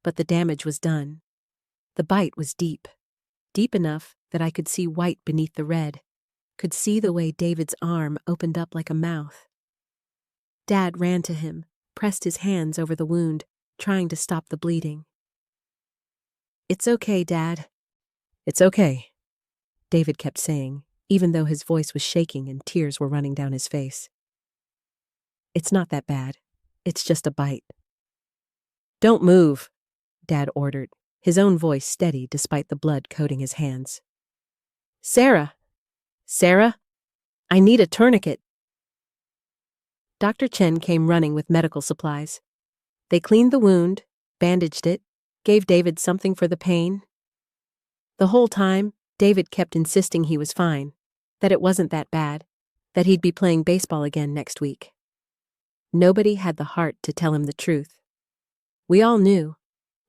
but the damage was done. The bite was deep, deep enough that I could see white beneath the red, could see the way David's arm opened up like a mouth. Dad ran to him, pressed his hands over the wound, trying to stop the bleeding. "It's okay, Dad. It's okay," David kept saying, even though his voice was shaking and tears were running down his face. "It's not that bad. It's just a bite." "Don't move," Dad ordered, his own voice steady despite the blood coating his hands. "Sarah! Sarah! I need a tourniquet." Dr. Chen came running with medical supplies. They cleaned the wound, bandaged it, gave David something for the pain. The whole time, David kept insisting he was fine, that it wasn't that bad, that he'd be playing baseball again next week. Nobody had the heart to tell him the truth. We all knew.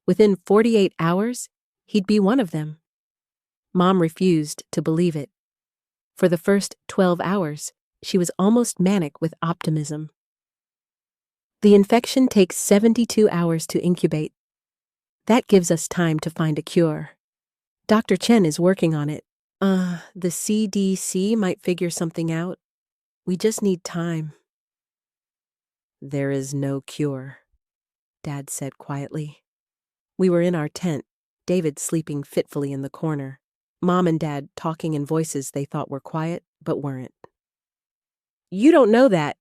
Within 48 hours, he'd be one of them. Mom refused to believe it. For the first 12 hours, she was almost manic with optimism. The infection takes 72 hours to incubate. That gives us time to find a cure. Dr. Chen is working on it. The CDC might figure something out. We just need time. "There is no cure," Dad said quietly. We were in our tent, David sleeping fitfully in the corner, Mom and Dad talking in voices they thought were quiet, but weren't. "You don't know that."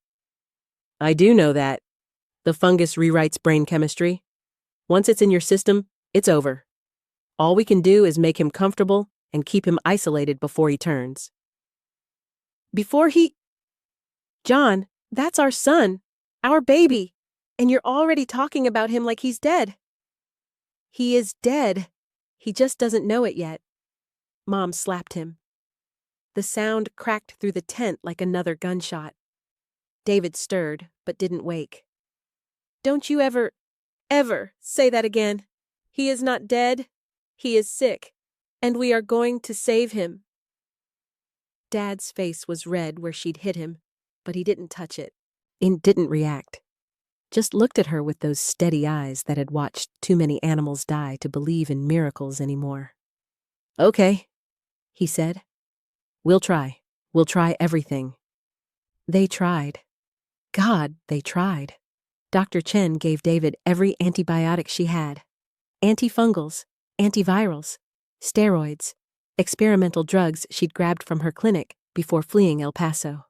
"I do know that. The fungus rewrites brain chemistry. Once it's in your system, it's over. All we can do is make him comfortable and keep him isolated before he turns." "Before he—" "John, that's our son, our baby, and you're already talking about him like he's dead." "He is dead. He just doesn't know it yet." Mom slapped him. The sound cracked through the tent like another gunshot. David stirred, but didn't wake. "Don't you ever say that again. He is not dead. He is sick, and we are going to save him." Dad's face was red where she'd hit him, but he didn't touch it. He didn't react. Just looked at her with those steady eyes that had watched too many animals die to believe in miracles anymore. "Okay," he said. We'll try everything." They tried. God, they tried. Dr. Chen gave David every antibiotic she had. Antifungals, antivirals, steroids, experimental drugs she'd grabbed from her clinic before fleeing El Paso.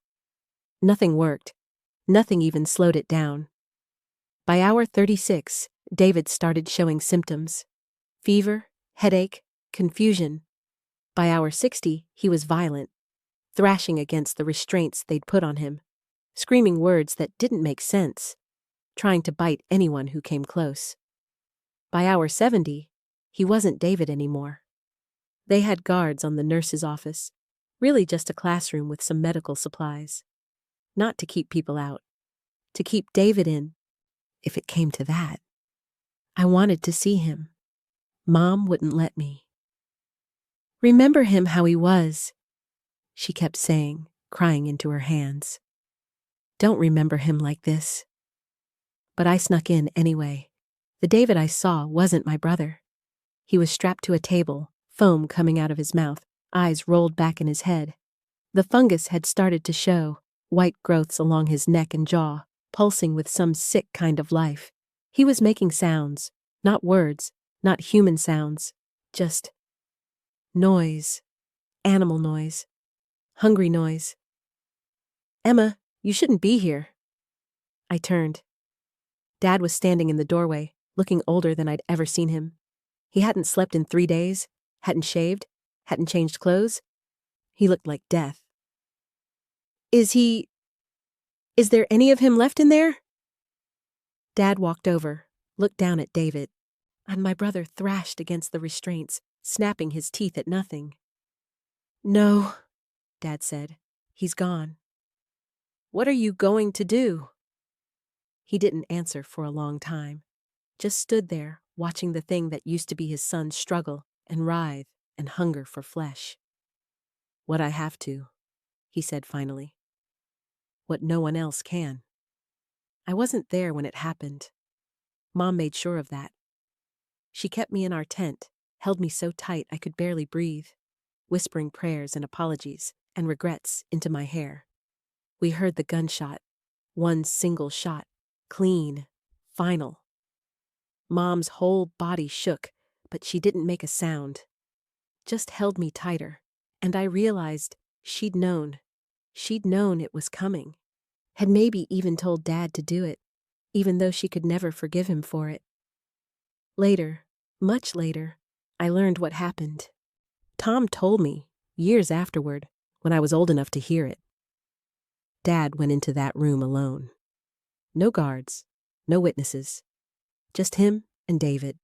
Nothing worked. Nothing even slowed it down. By hour 36, David started showing symptoms: fever, headache, confusion. By hour 60, he was violent, thrashing against the restraints they'd put on him, screaming words that didn't make sense, trying to bite anyone who came close. By hour 70, he wasn't David anymore. They had guards on the nurse's office, really just a classroom with some medical supplies. Not to keep people out, to keep David in, if it came to that. I wanted to see him. Mom wouldn't let me. "Remember him how he was," she kept saying, crying into her hands. "Don't remember him like this." But I snuck in anyway. The David I saw wasn't my brother. He was strapped to a table, foam coming out of his mouth, eyes rolled back in his head. The fungus had started to show, white growths along his neck and jaw, pulsing with some sick kind of life. He was making sounds, not words, not human sounds, just noise, animal noise, hungry noise. "Emma, you shouldn't be here." I turned. Dad was standing in the doorway, looking older than I'd ever seen him. He hadn't slept in 3 days, hadn't shaved, hadn't changed clothes. He looked like death. Is there any of him left in there?" Dad walked over, looked down at David, and my brother thrashed against the restraints, snapping his teeth at nothing. "No," Dad said. "He's gone." "What are you going to do?" He didn't answer for a long time, just stood there, watching the thing that used to be his son struggle and writhe and hunger for flesh. "What I have to," he said finally. "What no one else can." I wasn't there when it happened. Mom made sure of that. She kept me in our tent, held me so tight I could barely breathe, whispering prayers and apologies and regrets into my hair. We heard the gunshot, one single shot, clean, final. Mom's whole body shook, but she didn't make a sound. Just held me tighter, and I realized She'd known. She'd known it was coming. Had maybe even told Dad to do it, even though she could never forgive him for it. Later, much later, I learned what happened. Tom told me, years afterward, when I was old enough to hear it. Dad went into that room alone. No guards, no witnesses, just him and David.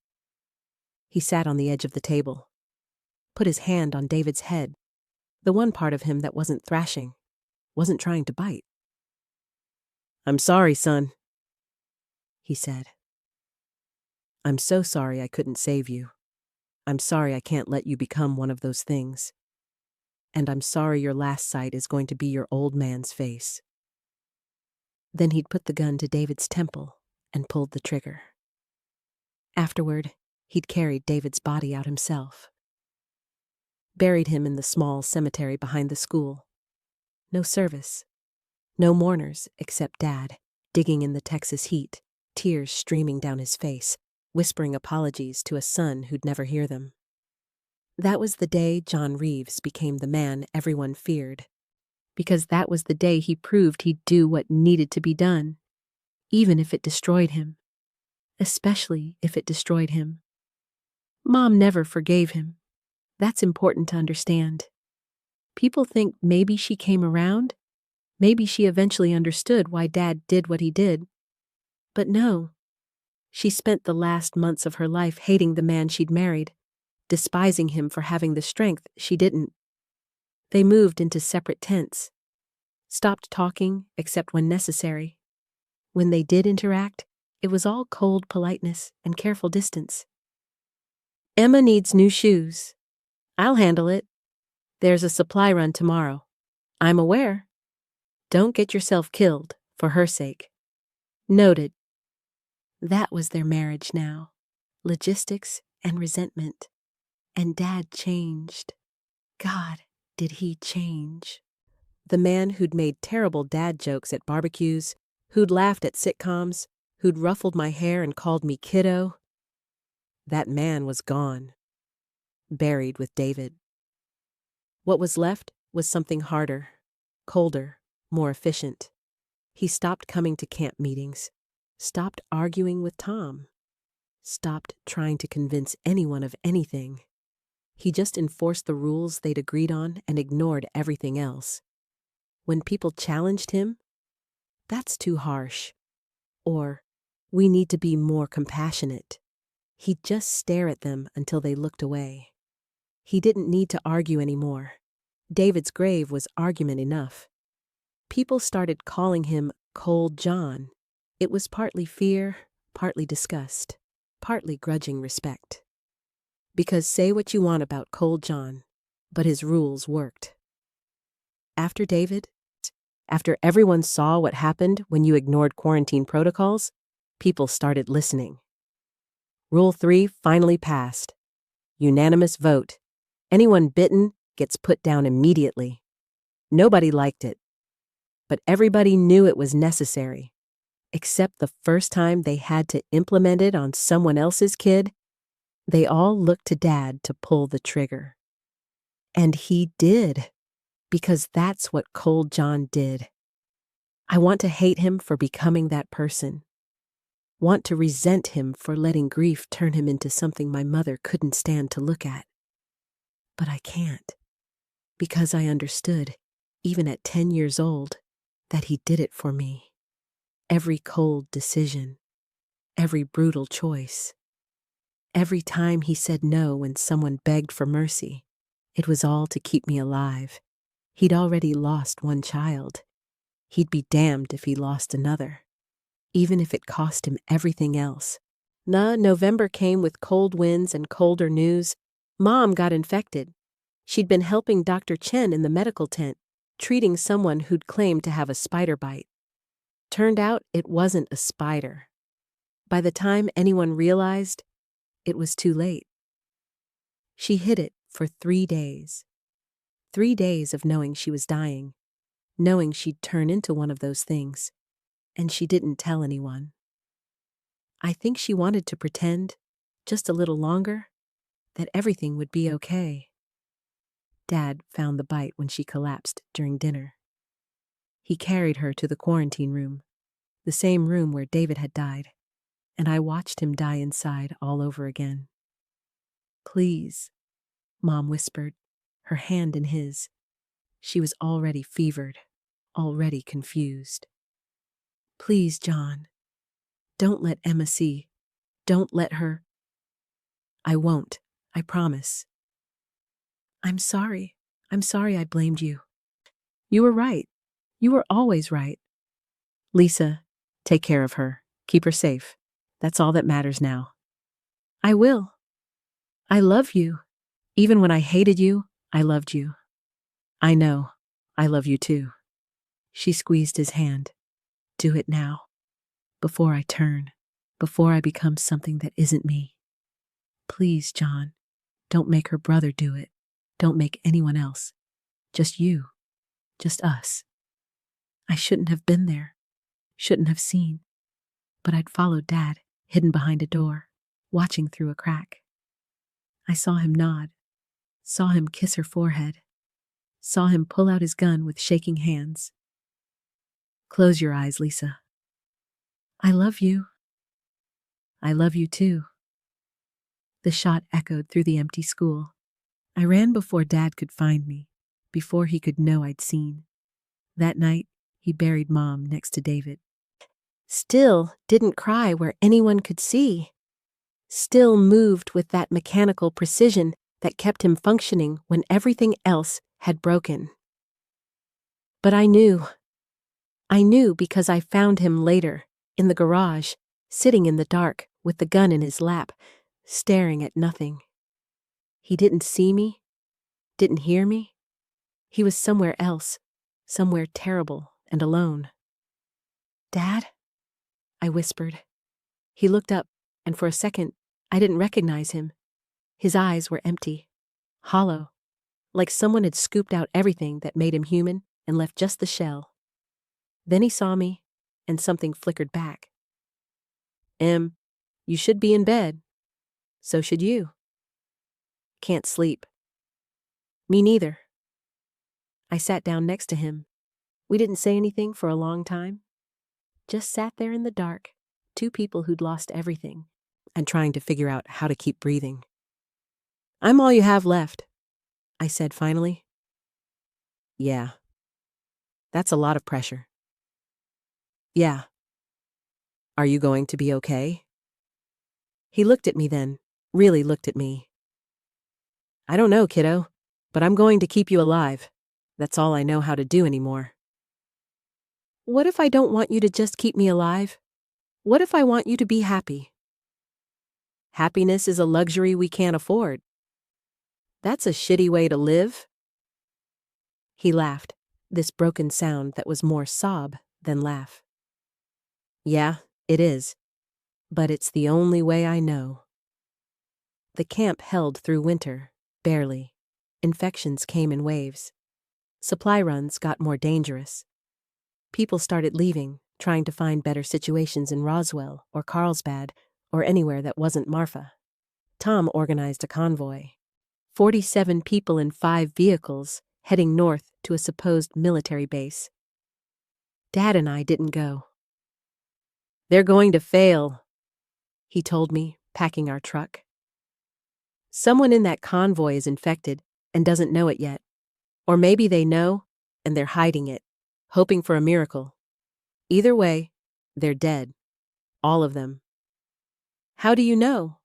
He sat on the edge of the table, put his hand on David's head, the one part of him that wasn't thrashing, wasn't trying to bite. "I'm sorry, son," he said. "I'm so sorry I couldn't save you. I'm sorry I can't let you become one of those things. And I'm sorry your last sight is going to be your old man's face." Then he'd put the gun to David's temple and pulled the trigger. Afterward, he'd carried David's body out himself. Buried him in the small cemetery behind the school. No service. No mourners except Dad, digging in the Texas heat, tears streaming down his face, whispering apologies to a son who'd never hear them. That was the day John Reeves became the man everyone feared. Because that was the day he proved he'd do what needed to be done, even if it destroyed him. Especially if it destroyed him. Mom never forgave him. That's important to understand. People think maybe she came around. Maybe she eventually understood why Dad did what he did. But no. She spent the last months of her life hating the man she'd married, despising him for having the strength she didn't. They moved into separate tents. Stopped talking except when necessary. When they did interact, it was all cold politeness and careful distance. "Emma needs new shoes. I'll handle it. There's a supply run tomorrow. I'm aware. Don't get yourself killed, for her sake." Noted. That was their marriage now. Logistics and resentment. And Dad changed. God, did he change. The man who'd made terrible dad jokes at barbecues, who'd laughed at sitcoms, who'd ruffled my hair and called me kiddo. That man was gone. Buried with David. What was left was something harder, colder, more efficient. He stopped coming to camp meetings, stopped arguing with Tom, stopped trying to convince anyone of anything. He just enforced the rules they'd agreed on and ignored everything else. When people challenged him, "That's too harsh," or "We need to be more compassionate," he'd just stare at them until they looked away. He didn't need to argue anymore. David's grave was argument enough. People started calling him Cold John. It was partly fear, partly disgust, partly grudging respect. Because say what you want about Cold John, but his rules worked. After David, after everyone saw what happened when you ignored quarantine protocols, people started listening. Rule 3 finally passed. Unanimous vote. Anyone bitten gets put down immediately. Nobody liked it. But everybody knew it was necessary. Except the first time they had to implement it on someone else's kid, they all looked to Dad to pull the trigger. And he did. Because that's what Cold John did. I want to hate him for becoming that person. Want to resent him for letting grief turn him into something my mother couldn't stand to look at. But I can't. Because I understood, even at 10 years old, that he did it for me. Every cold decision. Every brutal choice. Every time he said no when someone begged for mercy. It was all to keep me alive. He'd already lost one child. He'd be damned if he lost another. Even if it cost him everything else. November came with cold winds and colder news. Mom got infected. She'd been helping Dr. Chen in the medical tent, treating someone who'd claimed to have a spider bite. Turned out it wasn't a spider. By the time anyone realized, it was too late. She hid it for 3 days. 3 days of knowing she was dying, knowing she'd turn into one of those things, and she didn't tell anyone. I think she wanted to pretend, just a little longer, that everything would be okay. Dad found the bite when she collapsed during dinner. He carried her to the quarantine room, the same room where David had died, and I watched him die inside all over again. "Please," Mom whispered, her hand in his. She was already fevered, already confused. "Please, John. Don't let Emma see. Don't let her." "I won't. I promise." I'm sorry I blamed you. You were right. You were always right. Lisa, take care of her. Keep her safe. That's all that matters now." "I will. I love you. Even when I hated you, I loved you." "I know. I love you too." She squeezed his hand. "Do it now. Before I turn. Before I become something that isn't me. Please, John. Don't make her brother do it. Don't make anyone else. Just you. Just us." I shouldn't have been there. Shouldn't have seen. But I'd followed Dad, hidden behind a door, watching through a crack. I saw him nod. Saw him kiss her forehead. Saw him pull out his gun with shaking hands. "Close your eyes, Lisa. I love you. I love you too." The shot echoed through the empty school. I ran before Dad could find me, before he could know I'd seen. That night, he buried Mom next to David. Still didn't cry where anyone could see. Still moved with that mechanical precision that kept him functioning when everything else had broken. But I knew. I knew because I found him later, in the garage, sitting in the dark with the gun in his lap, staring at nothing. He didn't see me, didn't hear me. He was somewhere else, somewhere terrible and alone. "Dad?" I whispered. He looked up, and for a second, I didn't recognize him. His eyes were empty, hollow, like someone had scooped out everything that made him human and left just the shell. Then he saw me, and something flickered back. You should be in bed. So should you." "Can't sleep." "Me neither." I sat down next to him. We didn't say anything for a long time. Just sat there in the dark, two people who'd lost everything, and trying to figure out how to keep breathing. "I'm all you have left," I said finally. "Yeah. That's a lot of pressure." "Yeah. Are you going to be okay?" He looked at me then, really looked at me. "I don't know, kiddo, but I'm going to keep you alive. That's all I know how to do anymore." "What if I don't want you to just keep me alive? What if I want you to be happy?" "Happiness is a luxury we can't afford." "That's a shitty way to live." He laughed, this broken sound that was more sob than laugh. "Yeah, it is. But it's the only way I know." The camp held through winter, barely. Infections came in waves. Supply runs got more dangerous. People started leaving, trying to find better situations in Roswell or Carlsbad or anywhere that wasn't Marfa. Tom organized a convoy. 47 people in 5 vehicles heading north to a supposed military base. Dad and I didn't go. "They're going to fail," he told me, packing our truck. "Someone in that convoy is infected and doesn't know it yet. Or maybe they know and they're hiding it, hoping for a miracle. Either way, they're dead. All of them." "How do you know?"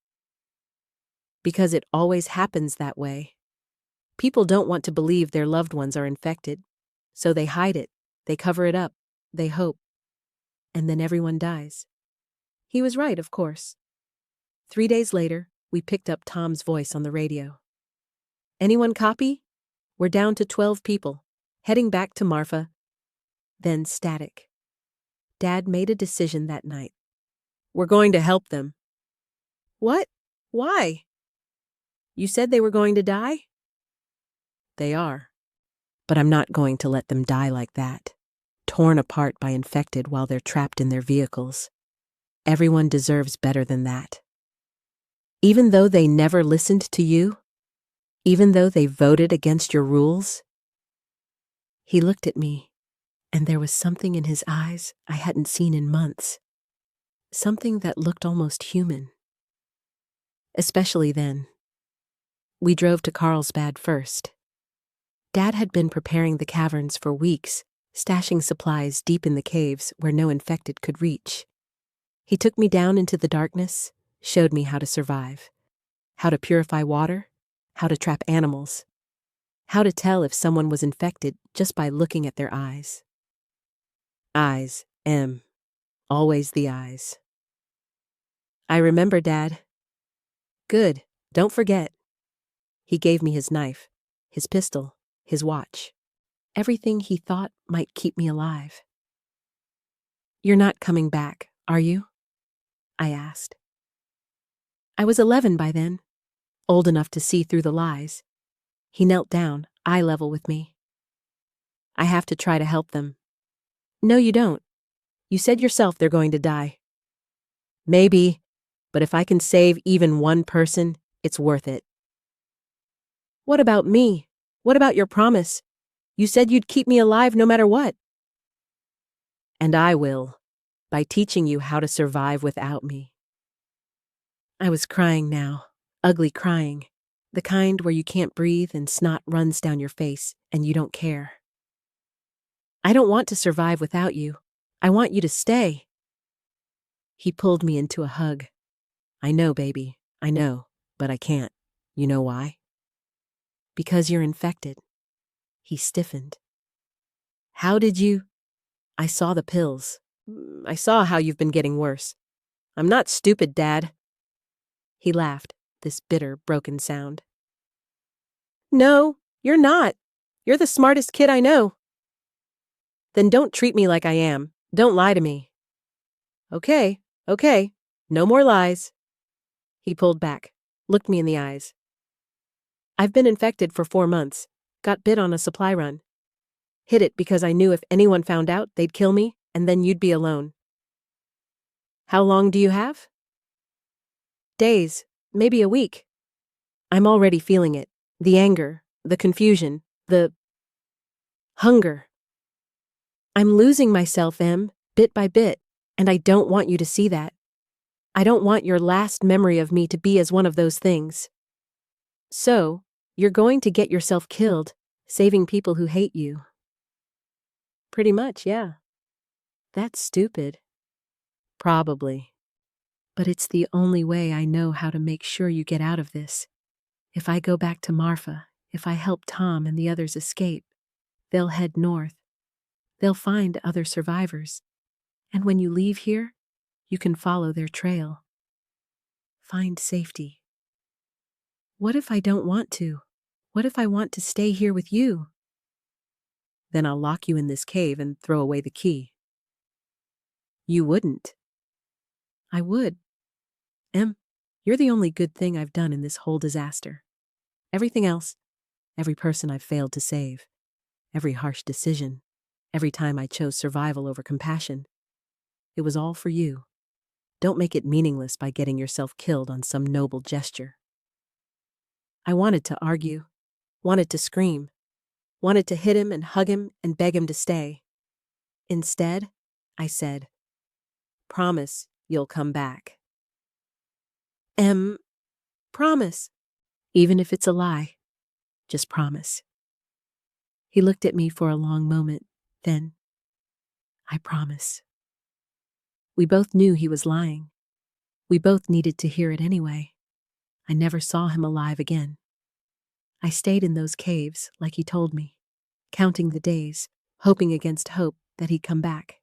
"Because it always happens that way. People don't want to believe their loved ones are infected, so they hide it, they cover it up, they hope. And then everyone dies." He was right, of course. 3 days later, we picked up Tom's voice on the radio. "Anyone copy? We're down to 12 people, heading back to Marfa." Then static. Dad made a decision that night. "We're going to help them." "What? Why?" "You said they were going to die?" "They are. But I'm not going to let them die like that, torn apart by infected while they're trapped in their vehicles. Everyone deserves better than that. Even though they never listened to you, Even though they voted against your rules? He looked at me, and there was something in his eyes I hadn't seen in months. Something that looked almost human. Especially then. We drove to Carlsbad first. Dad had been preparing the caverns for weeks, stashing supplies deep in the caves where no infected could reach. He took me down into the darkness, showed me how to survive, how to purify water, how to trap animals, how to tell if someone was infected just by looking at their eyes. Eyes, M. Always the eyes. I remember, Dad. Good, don't forget. He gave me his knife, his pistol, his watch. Everything he thought might keep me alive. You're not coming back, are you? I asked. I was 11 by then, old enough to see through the lies. He knelt down, eye level with me. I have to try to help them. No, you don't. You said yourself they're going to die. Maybe, but if I can save even one person, it's worth it. What about me? What about your promise? You said you'd keep me alive no matter what. And I will, by teaching you how to survive without me. I was crying now, ugly crying, the kind where you can't breathe and snot runs down your face and you don't care. I don't want to survive without you. I want you to stay. He pulled me into a hug. I know, baby, I know, but I can't. You know why? Because you're infected. He stiffened. How did you? I saw the pills. I saw how you've been getting worse. I'm not stupid, Dad. He laughed, this bitter, broken sound. No, you're not. You're the smartest kid I know. Then don't treat me like I am. Don't lie to me. Okay. No more lies. He pulled back, looked me in the eyes. I've been infected for 4 months. Got bit on a supply run. Hid it because I knew if anyone found out, they'd kill me, and then you'd be alone. How long do you have? Days, maybe a week. I'm already feeling it. The anger, the confusion, the hunger. I'm losing myself, Em, bit by bit, and I don't want you to see that. I don't want your last memory of me to be as one of those things. So, you're going to get yourself killed, saving people who hate you. Pretty much, yeah. That's stupid. Probably. But it's the only way I know how to make sure you get out of this. If I go back to Marfa, if I help Tom and the others escape, they'll head north. They'll find other survivors. And when you leave here, you can follow their trail. Find safety. What if I don't want to? What if I want to stay here with you? Then I'll lock you in this cave and throw away the key. You wouldn't. I would. Em, you're the only good thing I've done in this whole disaster. Everything else, every person I've failed to save, every harsh decision, every time I chose survival over compassion, it was all for you. Don't make it meaningless by getting yourself killed on some noble gesture. I wanted to argue, wanted to scream, wanted to hit him and hug him and beg him to stay. Instead, I said, promise you'll come back. Promise. Even if it's a lie, just promise. He looked at me for a long moment, then, I promise. We both knew he was lying. We both needed to hear it anyway. I never saw him alive again. I stayed in those caves, like he told me, counting the days, hoping against hope that he'd come back.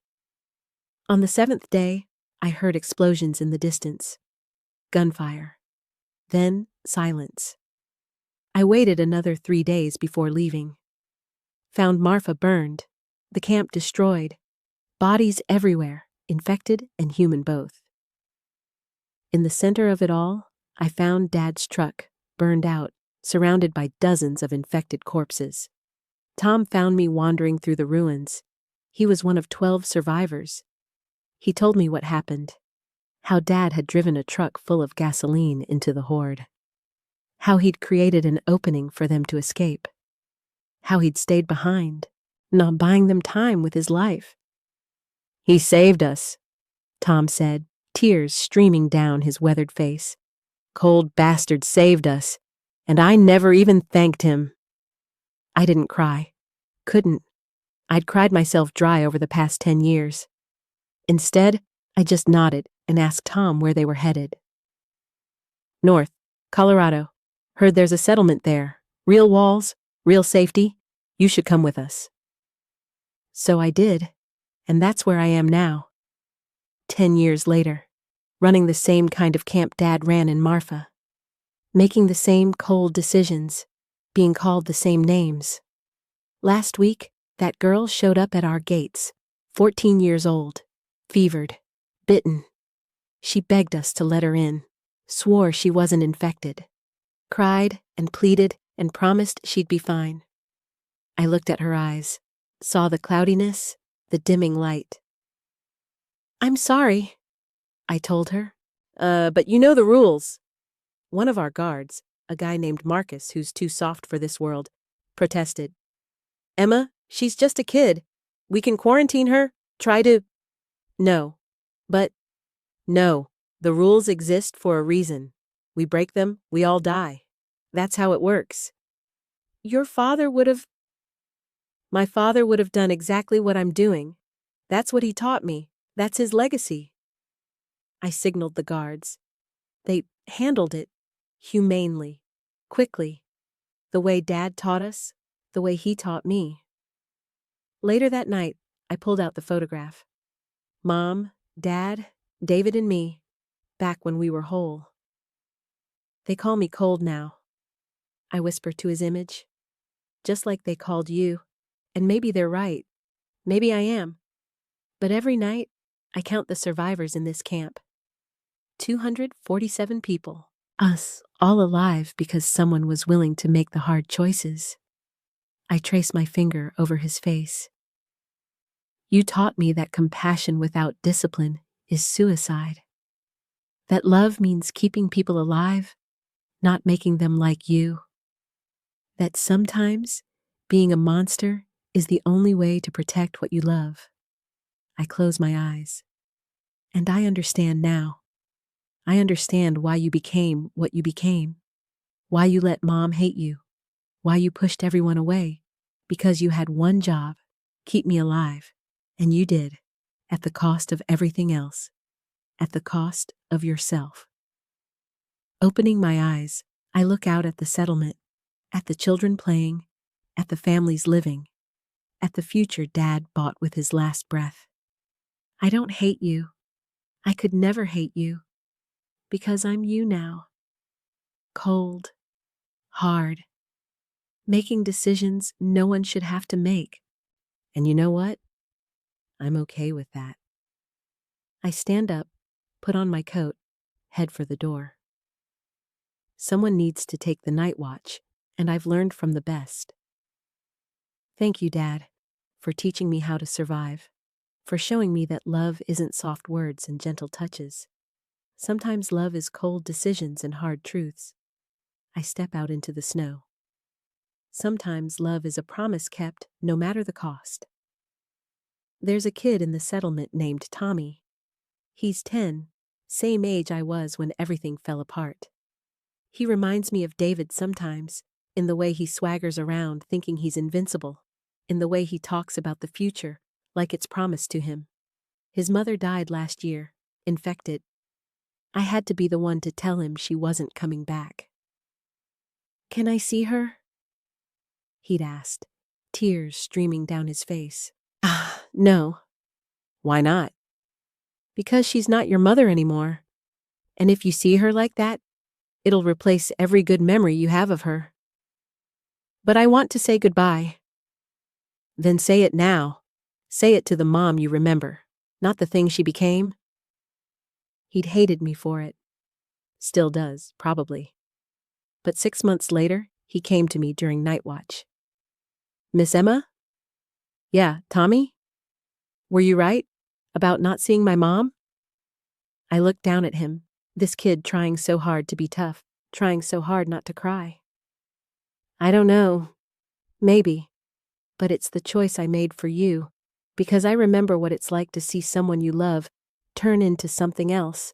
On the 7th day, I heard explosions in the distance. Gunfire. Then silence. I waited another 3 days before leaving. Found Marfa burned, the camp destroyed, bodies everywhere, infected and human both. In the center of it all, I found Dad's truck, burned out, surrounded by dozens of infected corpses. Tom found me wandering through the ruins. He was one of 12 survivors. He told me what happened, how Dad had driven a truck full of gasoline into the horde. How he'd created an opening for them to escape. How he'd stayed behind, not buying them time with his life. "He saved us," Tom said, tears streaming down his weathered face. "Cold bastard saved us, and I never even thanked him." I didn't cry. Couldn't. I'd cried myself dry over the past 10 years. Instead, I just nodded and asked Tom where they were headed. "North, Colorado. Heard there's a settlement there. Real walls, real safety. You should come with us." So I did, and that's where I am now. 10 years later, running the same kind of camp Dad ran in Marfa. Making the same cold decisions, being called the same names. Last week, that girl showed up at our gates, 14 years old, fevered, bitten. She begged us to let her in, swore she wasn't infected, cried and pleaded and promised she'd be fine. I looked at her eyes, saw the cloudiness, the dimming light. "I'm sorry," I told her. But you know the rules." One of our guards, a guy named Marcus who's too soft for this world, protested. "Emma, she's just a kid. We can quarantine her, try to—" "No. But, no, the rules exist for a reason. We break them, we all die. That's how it works." "Your father would have—" "My father would have done exactly what I'm doing. That's what he taught me. That's his legacy." I signaled the guards. They handled it humanely, quickly, the way Dad taught us, the way he taught me. Later that night, I pulled out the photograph. Mom, Dad, David and me, back when we were whole. "They call me cold now," I whisper to his image. "Just like they called you, and maybe they're right. Maybe I am. But every night, I count the survivors in this camp. 247 people. Us, all alive because someone was willing to make the hard choices." I trace my finger over his face. "You taught me that compassion without discipline is suicide. That love means keeping people alive, not making them like you. That sometimes being a monster is the only way to protect what you love." I close my eyes. And I understand now. I understand why you became what you became. Why you let Mom hate you. Why you pushed everyone away. Because you had one job, keep me alive. And you did, at the cost of everything else. At the cost of yourself. Opening my eyes, I look out at the settlement, at the children playing, at the families living, at the future Dad bought with his last breath. I don't hate you. I could never hate you. Because I'm you now. Cold. Hard. Making decisions no one should have to make. And you know what? I'm okay with that. I stand up, put on my coat, head for the door. Someone needs to take the night watch, and I've learned from the best. Thank you, Dad, for teaching me how to survive, for showing me that love isn't soft words and gentle touches. Sometimes love is cold decisions and hard truths. I step out into the snow. Sometimes love is a promise kept, no matter the cost. There's a kid in the settlement named Tommy. He's 10, same age I was when everything fell apart. He reminds me of David sometimes, in the way he swaggers around thinking he's invincible, in the way he talks about the future, like it's promised to him. His mother died last year, infected. I had to be the one to tell him she wasn't coming back. "Can I see her?" he'd asked, tears streaming down his face. No. "Why not?" "Because she's not your mother anymore. And if you see her like that, it'll replace every good memory you have of her." "But I want to say goodbye." "Then say it now. Say it to the mom you remember, not the thing she became." He'd hated me for it. Still does, probably. But 6 months later, he came to me during night watch. "Miss Emma?" "Yeah, Tommy? Were you right about not seeing my mom?" I looked down at him, this kid trying so hard to be tough, trying so hard not to cry. I don't know. Maybe. But it's the choice I made for you, because I remember what it's like to see someone you love turn into something else.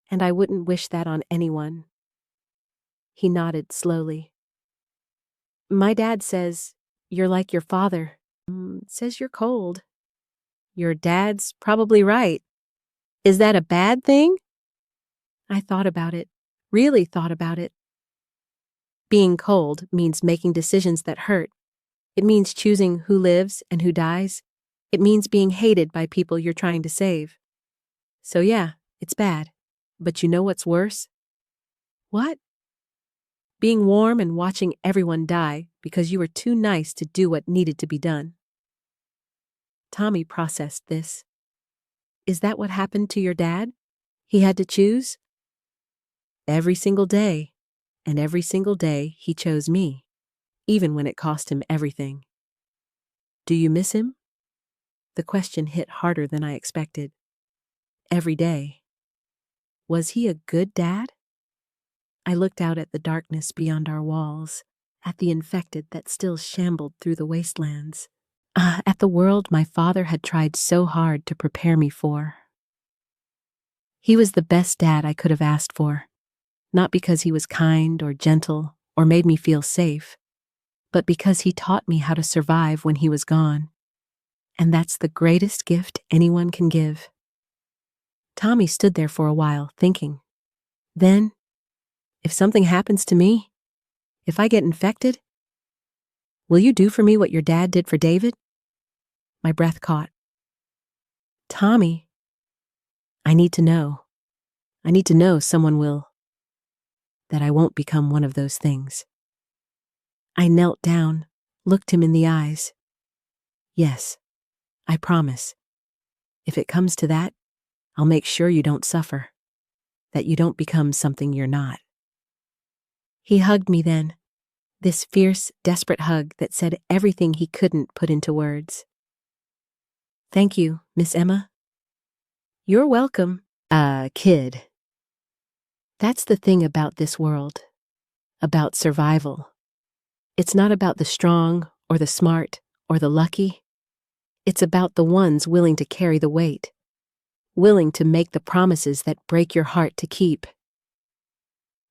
And I wouldn't wish that on anyone. He nodded slowly. My dad says, you're like your father. Says you're cold. Your dad's probably right. Is that a bad thing? I thought about it, really thought about it. Being cold means making decisions that hurt. It means choosing who lives and who dies. It means being hated by people you're trying to save. So yeah, it's bad. But you know what's worse? What? Being warm and watching everyone die because you were too nice to do what needed to be done. Tommy processed this. Is that what happened to your dad? He had to choose? Every single day. And every single day he chose me, even when it cost him everything. Do you miss him? The question hit harder than I expected. Every day. Was he a good dad? I looked out at the darkness beyond our walls, at the infected that still shambled through the wastelands, at the world my father had tried so hard to prepare me for. He was the best dad I could have asked for, not because he was kind or gentle or made me feel safe, but because he taught me how to survive when he was gone. And that's the greatest gift anyone can give. Tommy stood there for a while, thinking. Then, if something happens to me, if I get infected, will you do for me what your dad did for David? My breath caught. Tommy, I need to know. I need to know someone will. That I won't become one of those things. I knelt down, looked him in the eyes. Yes, I promise. If it comes to that, I'll make sure you don't suffer. That you don't become something you're not. He hugged me then, this fierce, desperate hug that said everything he couldn't put into words. Thank you, Miss Emma. You're welcome, kid. That's the thing about this world, about survival. It's not about the strong or the smart or the lucky. It's about the ones willing to carry the weight, willing to make the promises that break your heart to keep.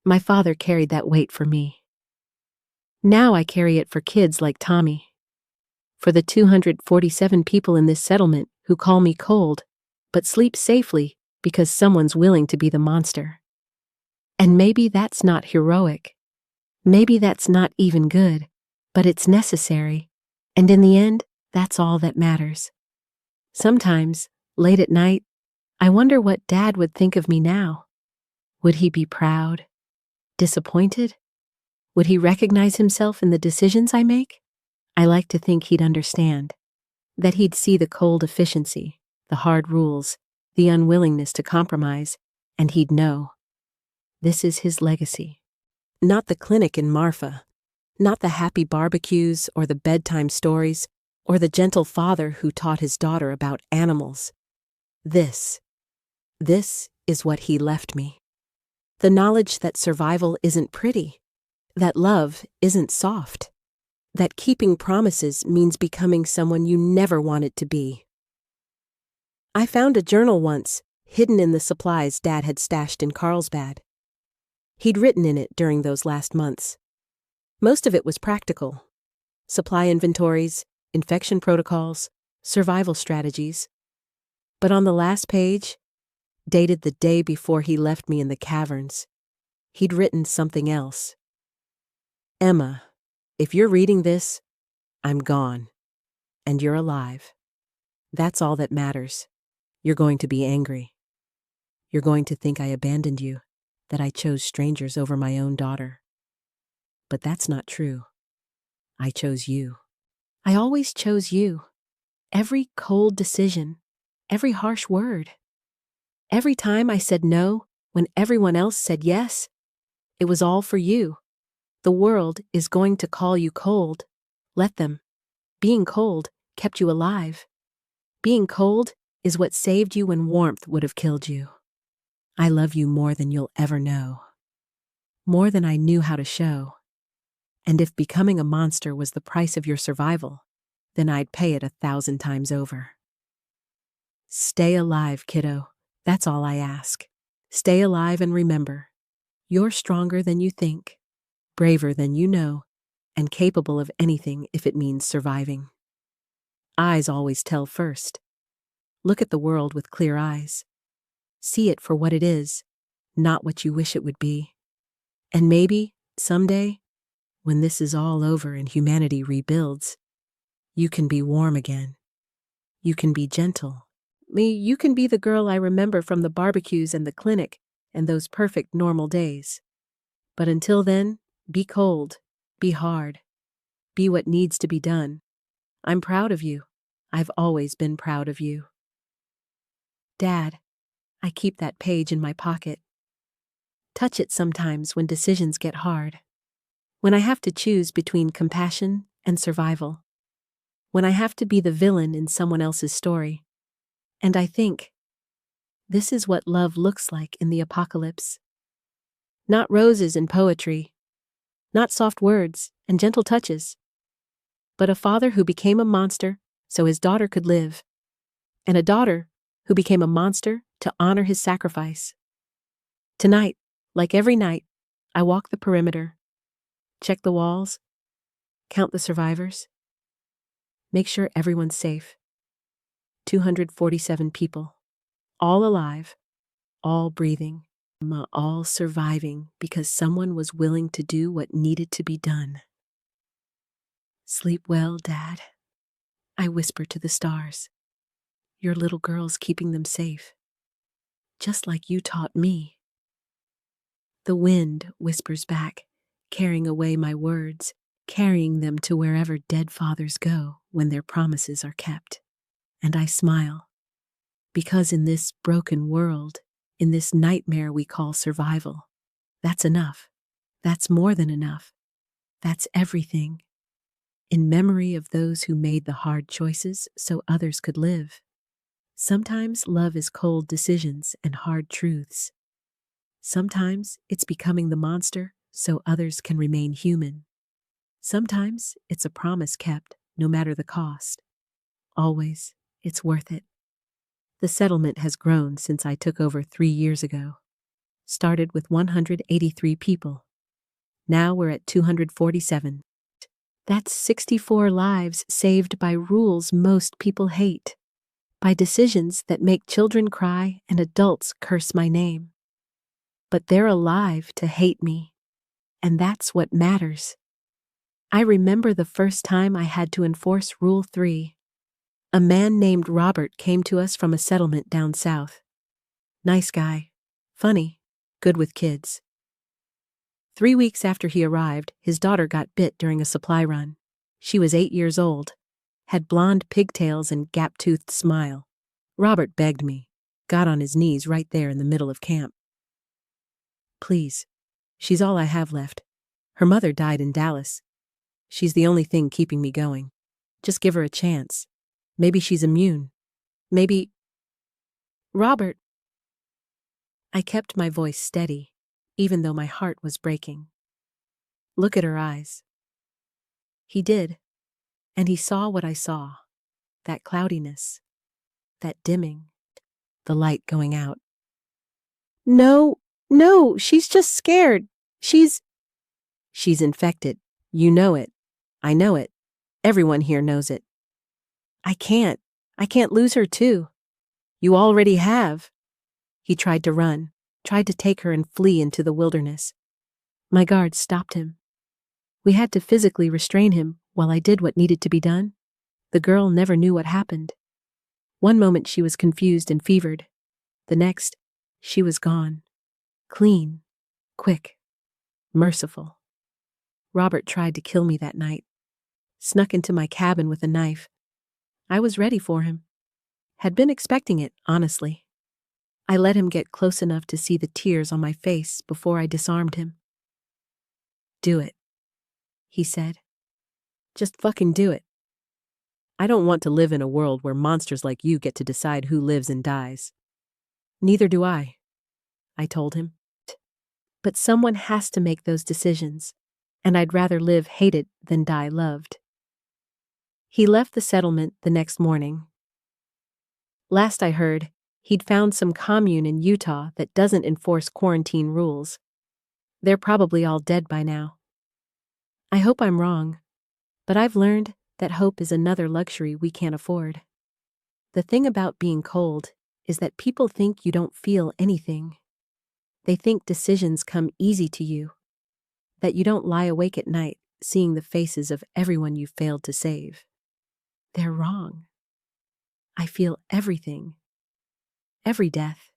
My father carried that weight for me. Now I carry it for kids like Tommy, for the 247 people in this settlement who call me cold, but sleep safely because someone's willing to be the monster. And maybe that's not heroic. Maybe that's not even good, but it's necessary. And in the end, that's all that matters. Sometimes, late at night, I wonder what Dad would think of me now. Would he be proud? Disappointed? Would he recognize himself in the decisions I make? I like to think he'd understand. That he'd see the cold efficiency, the hard rules, the unwillingness to compromise, and he'd know. This is his legacy. Not the clinic in Marfa, not the happy barbecues or the bedtime stories, or the gentle father who taught his daughter about animals. This is what he left me. The knowledge that survival isn't pretty, that love isn't soft, that keeping promises means becoming someone you never wanted to be. I found a journal once, hidden in the supplies Dad had stashed in Carlsbad. He'd written in it during those last months. Most of it was practical. Supply inventories, infection protocols, survival strategies. But on the last page, dated the day before he left me in the caverns, he'd written something else. Emma, if you're reading this, I'm gone. And you're alive. That's all that matters. You're going to be angry. You're going to think I abandoned you, that I chose strangers over my own daughter. But that's not true. I chose you. I always chose you. Every cold decision, every harsh word. Every time I said no when everyone else said yes, it was all for you. The world is going to call you cold. Let them. Being cold kept you alive. Being cold is what saved you when warmth would have killed you. I love you more than you'll ever know. more than I knew how to show. And if becoming a monster was the price of your survival, then I'd pay it 1,000 times over. Stay alive, kiddo. That's all I ask. Stay alive and remember, you're stronger than you think, braver than you know, and capable of anything if it means surviving. Eyes always tell first. Look at the world with clear eyes. See it for what it is, not what you wish it would be. And maybe, someday, when this is all over and humanity rebuilds, you can be warm again. You can be gentle. You can be the girl I remember from the barbecues and the clinic and those perfect normal days. But until then, be cold, be hard, be what needs to be done. I'm proud of you. I've always been proud of you. Dad, I keep that page in my pocket. Touch it sometimes when decisions get hard. When I have to choose between compassion and survival. When I have to be the villain in someone else's story. And I think, this is what love looks like in the apocalypse. Not roses and poetry, not soft words and gentle touches, but a father who became a monster so his daughter could live, and a daughter who became a monster to honor his sacrifice. Tonight, like every night, I walk the perimeter, check the walls, count the survivors, make sure everyone's safe. 247 people, all alive, all breathing, all surviving because someone was willing to do what needed to be done. Sleep well, Dad. I whisper to the stars. Your little girl's keeping them safe, just like you taught me. The wind whispers back, carrying away my words, carrying them to wherever dead fathers go when their promises are kept. And I smile, because in this broken world, in this nightmare we call survival, that's enough. That's more than enough. That's everything. In memory of those who made the hard choices so others could live. Sometimes love is cold decisions and hard truths. Sometimes it's becoming the monster so others can remain human. Sometimes it's a promise kept, no matter the cost. Always, it's worth it. The settlement has grown since I took over 3 years ago. Started with 183 people. Now we're at 247. That's 64 lives saved by rules most people hate. By decisions that make children cry and adults curse my name. But they're alive to hate me. And that's what matters. I remember the first time I had to enforce Rule 3. A man named Robert came to us from a settlement down south. Nice guy. Funny. Good with kids. 3 weeks after he arrived, his daughter got bit during a supply run. She was 8 years old, had blonde pigtails and gap-toothed smile. Robert begged me, got on his knees right there in the middle of camp. Please, she's all I have left. Her mother died in Dallas. She's the only thing keeping me going. Just give her a chance. Maybe she's immune. Maybe... Robert. I kept my voice steady, even though my heart was breaking. Look at her eyes. He did, and he saw what I saw. That cloudiness, that dimming, the light going out. No, she's just scared. She's infected. You know it. I know it. Everyone here knows it. I can't lose her too. You already have. He tried to run, tried to take her and flee into the wilderness. My guards stopped him. We had to physically restrain him while I did what needed to be done. The girl never knew what happened. One moment she was confused and fevered. The next, she was gone. Clean, quick, merciful. Robert tried to kill me that night. Snuck into my cabin with a knife. I was ready for him. Had been expecting it, honestly. I let him get close enough to see the tears on my face before I disarmed him. Do it, he said. Just fucking do it. I don't want to live in a world where monsters like you get to decide who lives and dies. Neither do I told him. But someone has to make those decisions, and I'd rather live hated than die loved. He left the settlement the next morning. Last I heard, he'd found some commune in Utah that doesn't enforce quarantine rules. They're probably all dead by now. I hope I'm wrong, but I've learned that hope is another luxury we can't afford. The thing about being cold is that people think you don't feel anything. They think decisions come easy to you, that you don't lie awake at night seeing the faces of everyone you failed to save. They're wrong. I feel everything. Every death.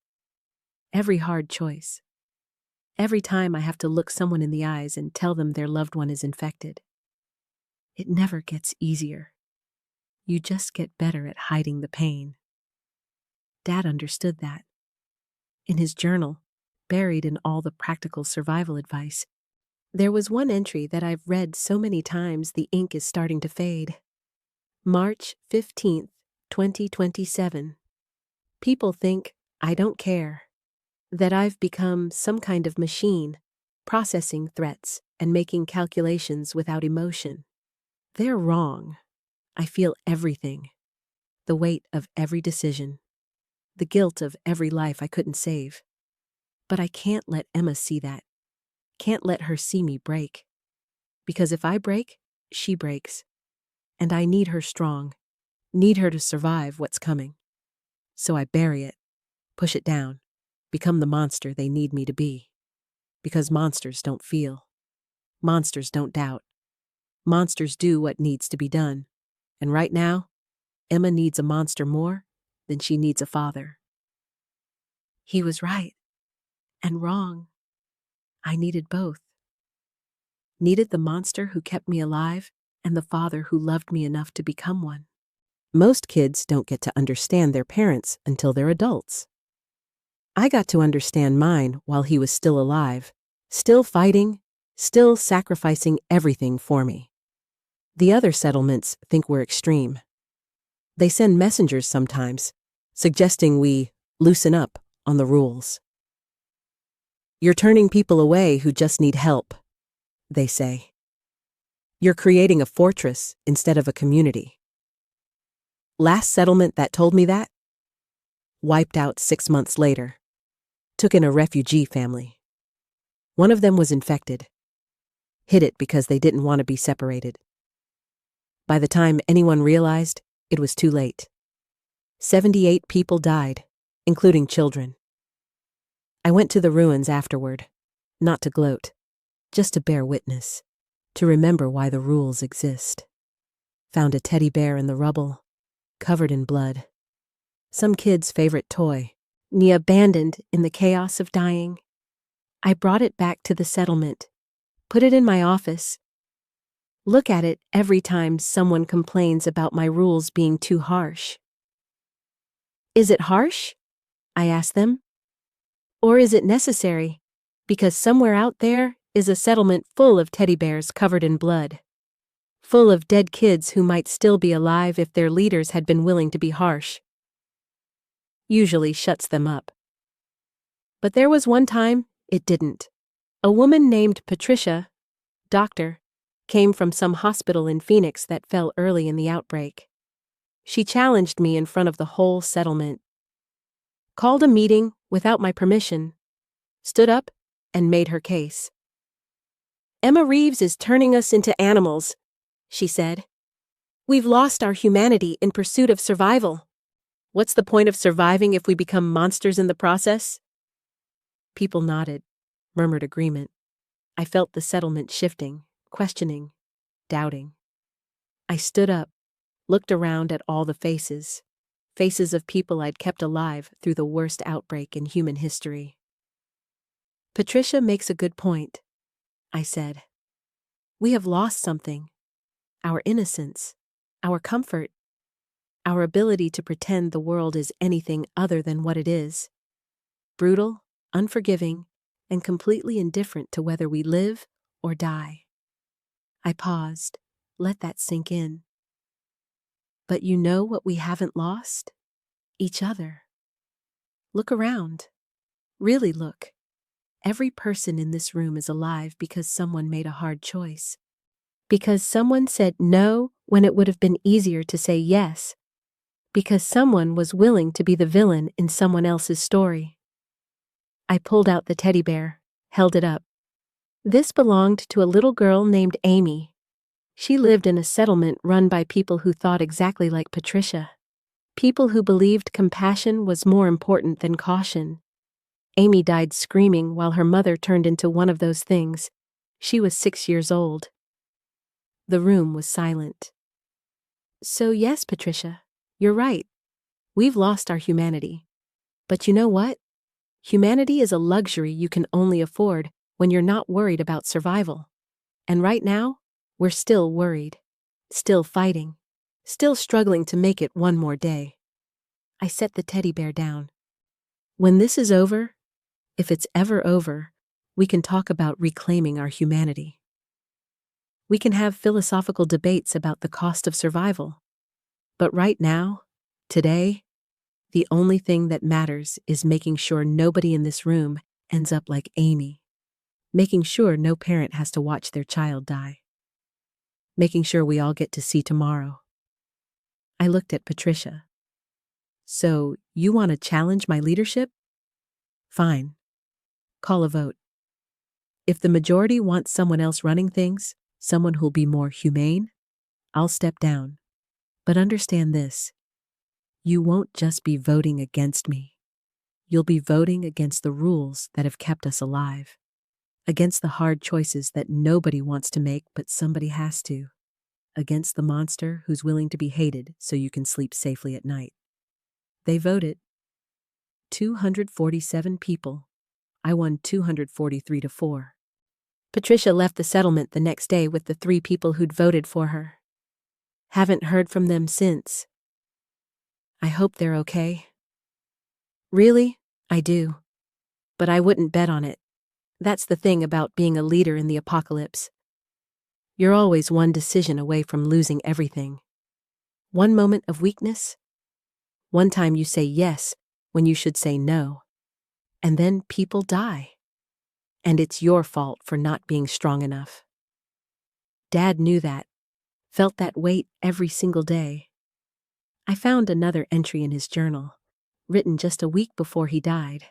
Every hard choice. Every time I have to look someone in the eyes and tell them their loved one is infected. It never gets easier. You just get better at hiding the pain. Dad understood that. In his journal, buried in all the practical survival advice, there was one entry that I've read so many times the ink is starting to fade. March 15th, 2027. People think I don't care, that I've become some kind of machine, processing threats and making calculations without emotion. They're wrong. I feel everything. The weight of every decision. The guilt of every life I couldn't save. But I can't let Emma see that. Can't let her see me break. Because if I break, she breaks. And I need her strong. Need her to survive what's coming. So I bury it. Push it down. Become the monster they need me to be. Because monsters don't feel. Monsters don't doubt. Monsters do what needs to be done. And right now, Emma needs a monster more than she needs a father. He was right. And wrong. I needed both. Needed the monster who kept me alive and the father who loved me enough to become one. Most kids don't get to understand their parents until they're adults. I got to understand mine while he was still alive, still fighting, still sacrificing everything for me. The other settlements think we're extreme. They send messengers sometimes, suggesting we loosen up on the rules. You're turning people away who just need help, they say. You're creating a fortress instead of a community. Last settlement that told me that? Wiped out 6 months later. Took in a refugee family. One of them was infected. Hid it because they didn't want to be separated. By the time anyone realized, it was too late. 78 people died, including children. I went to the ruins afterward, not to gloat, just to bear witness, to remember why the rules exist. Found a teddy bear in the rubble, covered in blood. Some kid's favorite toy, abandoned in the chaos of dying. I brought it back to the settlement, put it in my office. Look at it every time someone complains about my rules being too harsh. Is it harsh? I ask them. Or is it necessary? Because somewhere out there is a settlement full of teddy bears covered in blood. Full of dead kids who might still be alive if their leaders had been willing to be harsh. Usually shuts them up. But there was one time it didn't. A woman named Patricia, doctor, came from some hospital in Phoenix that fell early in the outbreak. She challenged me in front of the whole settlement. Called a meeting without my permission, stood up, and made her case. Emma Reeves is turning us into animals, she said. We've lost our humanity in pursuit of survival. What's the point of surviving if we become monsters in the process? People nodded, murmured agreement. I felt the settlement shifting, questioning, doubting. I stood up, looked around at all the faces of people I'd kept alive through the worst outbreak in human history. Patricia makes a good point, I said. We have lost something. Our innocence, our comfort, our ability to pretend the world is anything other than what it is. Brutal, unforgiving, and completely indifferent to whether we live or die. I paused, let that sink in. But you know what we haven't lost? Each other. Look around. Really look. every person in this room is alive because someone made a hard choice. Because someone said no when it would have been easier to say yes. Because someone was willing to be the villain in someone else's story. I pulled out the teddy bear, held it up. This belonged to a little girl named Amy. She lived in a settlement run by people who thought exactly like Patricia. People who believed compassion was more important than caution. Amy died screaming while her mother turned into one of those things. She was 6 years old. The room was silent. So yes, Patricia, you're right. We've lost our humanity. But you know what? Humanity is a luxury you can only afford when you're not worried about survival. And right now, we're still worried, still fighting, still struggling to make it one more day. I set the teddy bear down. When this is over, if it's ever over, we can talk about reclaiming our humanity. We can have philosophical debates about the cost of survival. But right now, today, the only thing that matters is making sure nobody in this room ends up like Amy. Making sure no parent has to watch their child die. Making sure we all get to see tomorrow. I looked at Patricia. So, you want to challenge my leadership? Fine. Call a vote. If the majority wants someone else running things, someone who'll be more humane, I'll step down. But understand this. You won't just be voting against me. You'll be voting against the rules that have kept us alive. Against the hard choices that nobody wants to make but somebody has to. Against the monster who's willing to be hated so you can sleep safely at night. They voted. 247 people. I won 243-4. Patricia left the settlement the next day with the 3 people who'd voted for her. Haven't heard from them since. I hope they're okay. Really? I do. But I wouldn't bet on it. That's the thing about being a leader in the apocalypse. You're always one decision away from losing everything. One moment of weakness. One time you say yes when you should say no. And then people die. And it's your fault for not being strong enough. Dad knew that, felt that weight every single day. I found another entry in his journal, written just a week before he died.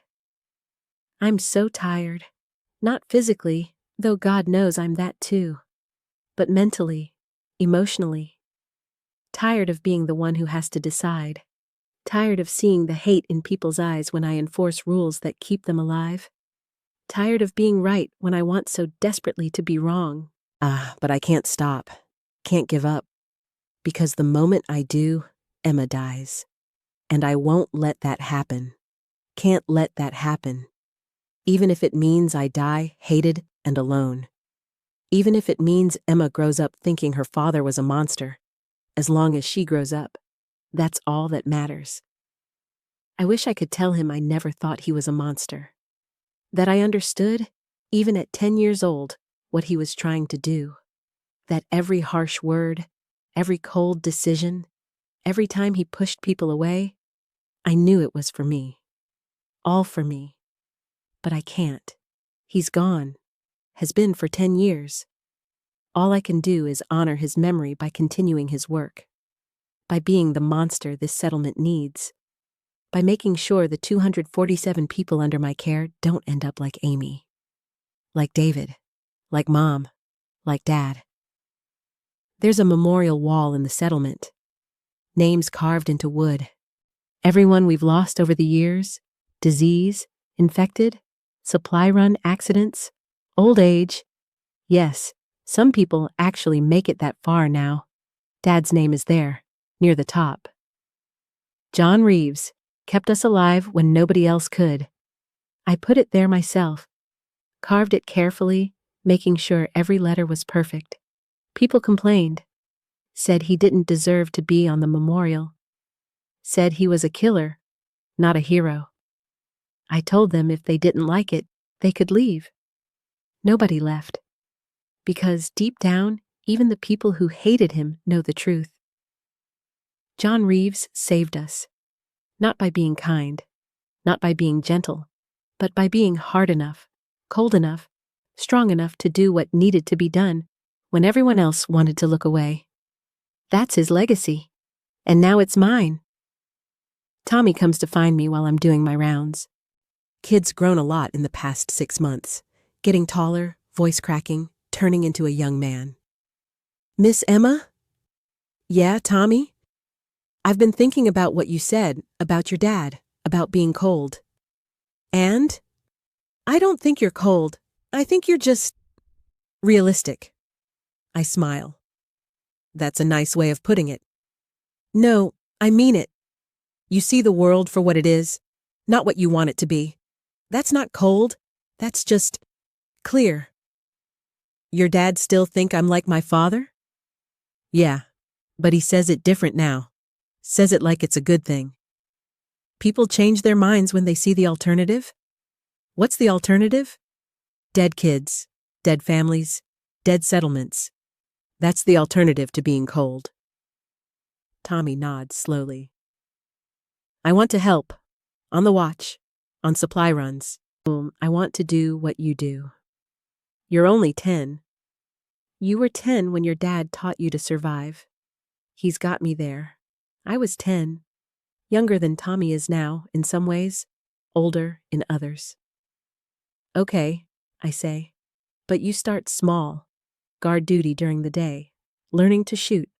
I'm so tired. Not physically, though God knows I'm that too. But mentally, emotionally. Tired of being the one who has to decide. Tired of seeing the hate in people's eyes when I enforce rules that keep them alive. Tired of being right when I want so desperately to be wrong. But I can't stop. Can't give up. Because the moment I do, Emma dies. And I won't let that happen. Can't let that happen. Even if it means I die hated and alone. Even if it means Emma grows up thinking her father was a monster. As long as she grows up, that's all that matters. I wish I could tell him I never thought he was a monster. That I understood, even at 10 years old, what he was trying to do. That every harsh word, every cold decision, every time he pushed people away, I knew it was for me. All for me. But I can't. He's gone. Has been for 10 years. All I can do is honor his memory by continuing his work. By being the monster this settlement needs. By making sure the 247 people under my care don't end up like Amy. Like David. Like Mom. Like Dad. There's a memorial wall in the settlement. Names carved into wood. Everyone we've lost over the years. Disease. Infected. Supply run accidents. Old age. Yes, some people actually make it that far now. Dad's name is there, near the top. John Reeves kept us alive when nobody else could. I put it there myself, carved it carefully, making sure every letter was perfect. People complained, said he didn't deserve to be on the memorial, said he was a killer, not a hero. I told them if they didn't like it, they could leave. Nobody left. Because deep down, even the people who hated him know the truth. John Reeves saved us. Not by being kind, not by being gentle, but by being hard enough, Cold enough, strong enough to do what needed to be done when everyone else wanted to look away. That's his legacy. And now it's mine. Tommy comes to find me while I'm doing my rounds. Kid's grown a lot in the past 6 months, getting taller, voice cracking, turning into a young man. Miss Emma? Yeah, Tommy? I've been thinking about what you said about your dad, about being cold. And? I don't think you're cold. I think you're just realistic. I smile. That's a nice way of putting it. No, I mean it. You see the world for what it is, not what you want it to be. That's not cold. That's just clear. Your dad still think I'm like my father? Yeah, but he says it different now. Says it like it's a good thing. People change their minds when they see the alternative. What's the alternative? Dead kids, dead families, dead settlements. That's the alternative to being cold. Tommy nods slowly. I want to help. On the watch. On supply runs. I want to do what you do. You're only 10. You were 10 when your dad taught you to survive. He's got me there. I was 10. Younger than Tommy is now, in some ways. Older in others. Okay, I say. But you start small. Guard duty during the day. Learning to shoot.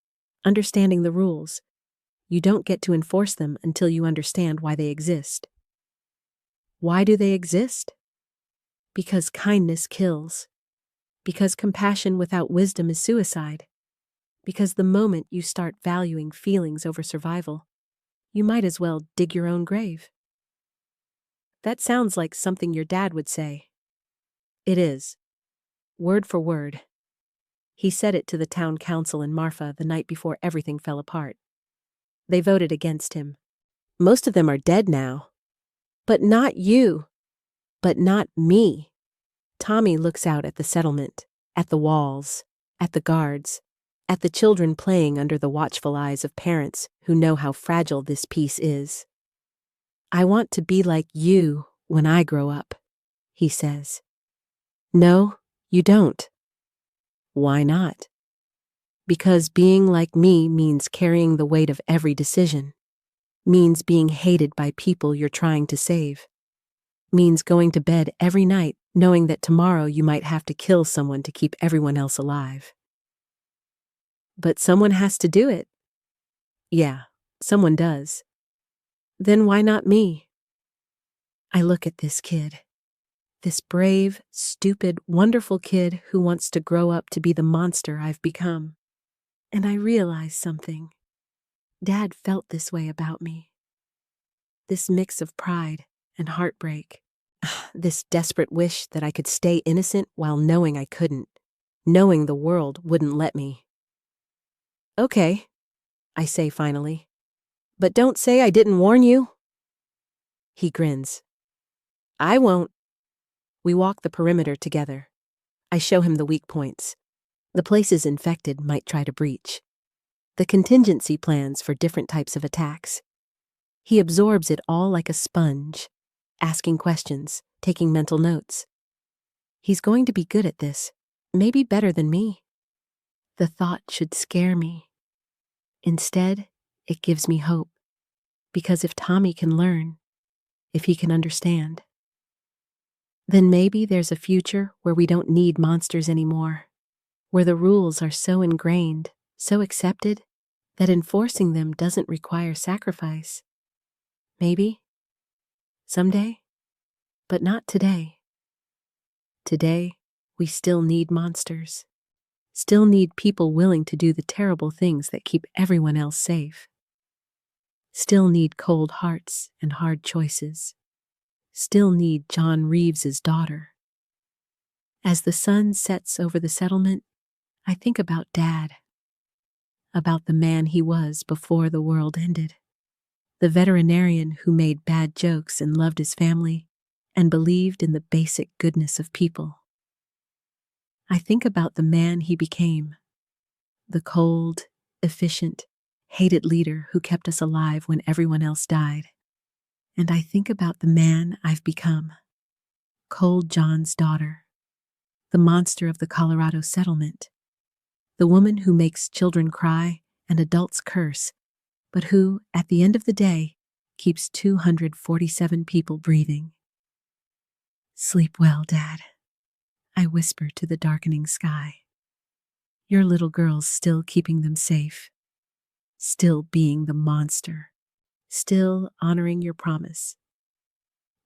Understanding the rules. You don't get to enforce them until you understand why they exist. Why do they exist? Because kindness kills. Because compassion without wisdom is suicide. Because the moment you start valuing feelings over survival, you might as well dig your own grave. That sounds like something your dad would say. It is. Word for word. He said it to the town council in Marfa the night before everything fell apart. They voted against him. Most of them are dead now. But not you. But not me. Tommy looks out at the settlement, at the walls, at the guards, at the children playing under the watchful eyes of parents who know how fragile this peace is. I want to be like you when I grow up, he says. No, you don't. Why not? Because being like me means carrying the weight of every decision, means being hated by people you're trying to save, means going to bed every night knowing that tomorrow you might have to kill someone to keep everyone else alive. But someone has to do it. Yeah, someone does. Then why not me? I look at this kid. This brave, stupid, wonderful kid who wants to grow up to be the monster I've become. And I realize something. Dad felt this way about me. This mix of pride and heartbreak. This desperate wish that I could stay innocent while knowing I couldn't. Knowing the world wouldn't let me. Okay, I say finally. But don't say I didn't warn you. He grins. I won't. We walk the perimeter together. I show him the weak points. The places infected might try to breach. The contingency plans for different types of attacks. He absorbs it all like a sponge, asking questions, taking mental notes. He's going to be good at this, maybe better than me. The thought should scare me. Instead, it gives me hope. Because if Tommy can learn, if he can understand, then maybe there's a future where we don't need monsters anymore, where the rules are so ingrained, so accepted, that enforcing them doesn't require sacrifice. Maybe. Someday. But not today. Today, we still need monsters. Still need people willing to do the terrible things that keep everyone else safe. Still need cold hearts and hard choices. Still need John Reeves's daughter. As the sun sets over the settlement, I think about Dad. About the man he was before the world ended. The veterinarian who made bad jokes and loved his family and believed in the basic goodness of people. I think about the man he became. The cold, efficient, hated leader who kept us alive when everyone else died. And I think about the man I've become. Cold John's daughter, the monster of the Colorado settlement, the woman who makes children cry and adults curse, but who, at the end of the day, keeps 247 people breathing. Sleep well, Dad, I whisper to the darkening sky. Your little girl's still keeping them safe, still being the monster, still honoring your promise.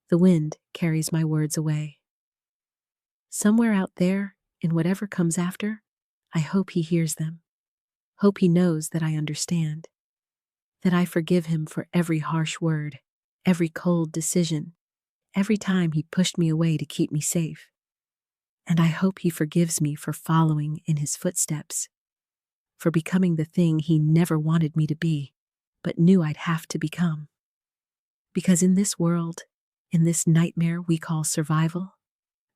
The wind carries my words away. Somewhere out there, in whatever comes after, I hope he hears them. Hope he knows that I understand. That I forgive him for every harsh word, every cold decision, every time he pushed me away to keep me safe. And I hope he forgives me for following in his footsteps, for becoming the thing he never wanted me to be, but knew I'd have to become. Because in this world, in this nightmare we call survival,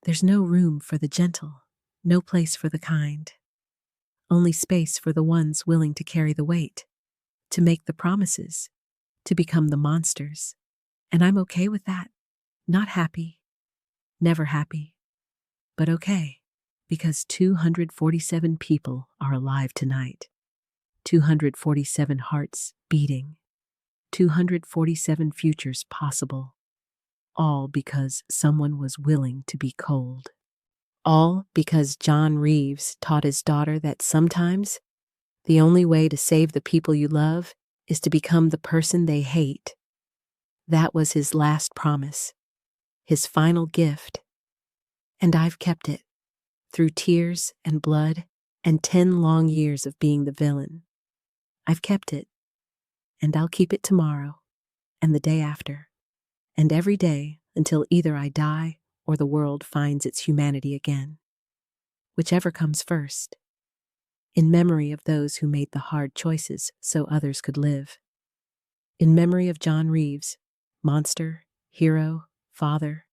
there's no room for the gentle, no place for the kind. Only space for the ones willing to carry the weight, to make the promises, to become the monsters. And I'm okay with that. Not happy, never happy, but okay, because 247 people are alive tonight. 247 hearts beating. 247 futures possible. All because someone was willing to be cold. All because John Reeves taught his daughter that sometimes the only way to save the people you love is to become the person they hate. That was his last promise, his final gift. And I've kept it, through tears and blood and 10 long years of being the villain. I've kept it, and I'll keep it tomorrow, and the day after, and every day until either I die or the world finds its humanity again. Whichever comes first. In memory of those who made the hard choices so others could live. In memory of John Reeves, monster, hero, father.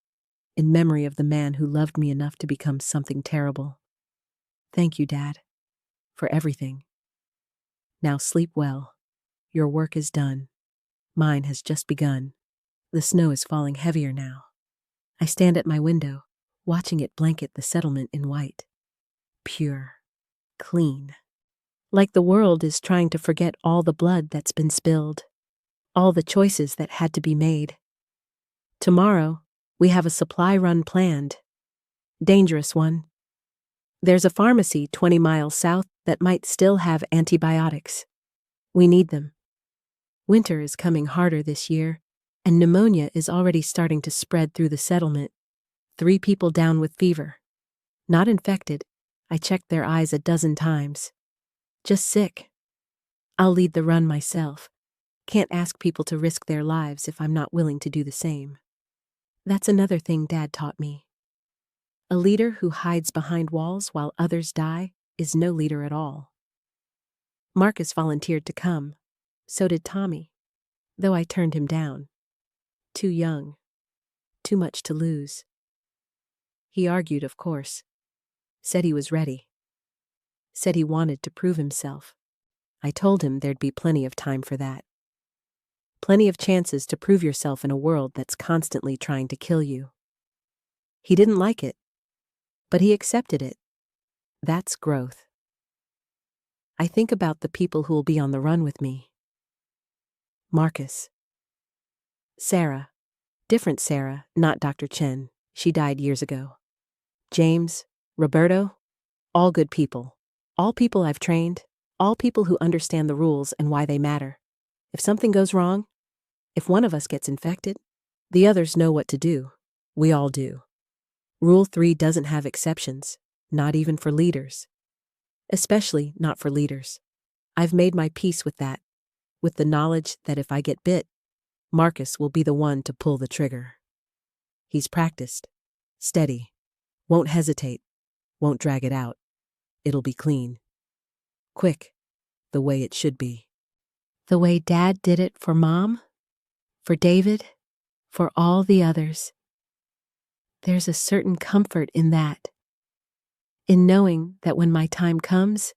In memory of the man who loved me enough to become something terrible. Thank you, Dad, for everything. Now sleep well. Your work is done. Mine has just begun. The snow is falling heavier now. I stand at my window, watching it blanket the settlement in white. Pure. Clean. Like the world is trying to forget all the blood that's been spilled. All the choices that had to be made. Tomorrow, we have a supply run planned. Dangerous one. There's a pharmacy 20 miles south that might still have antibiotics. We need them. Winter is coming harder this year, and pneumonia is already starting to spread through the settlement. 3 people down with fever. Not infected. I checked their eyes a dozen times. Just sick. I'll lead the run myself. Can't ask people to risk their lives if I'm not willing to do the same. That's another thing Dad taught me. A leader who hides behind walls while others die is no leader at all. Marcus volunteered to come. So did Tommy, though I turned him down. Too young. Too much to lose. He argued, of course. Said he was ready. Said he wanted to prove himself. I told him there'd be plenty of time for that. Plenty of chances to prove yourself in a world that's constantly trying to kill you. He didn't like it, but he accepted it. That's growth. I think about the people who'll be on the run with me. Marcus. Sarah. Different Sarah, not Dr. Chen. She died years ago. James. Roberto. All good people. All people I've trained. All people who understand the rules and why they matter. If something goes wrong, if one of us gets infected, the others know what to do. We all do. Rule 3 doesn't have exceptions, not even for leaders. Especially not for leaders. I've made my peace with that, with the knowledge that if I get bit, Marcus will be the one to pull the trigger. He's practiced, steady, won't hesitate, won't drag it out. It'll be clean. Quick, the way it should be. The way Dad did it for Mom, for David, for all the others. There's a certain comfort in that. In knowing that when my time comes,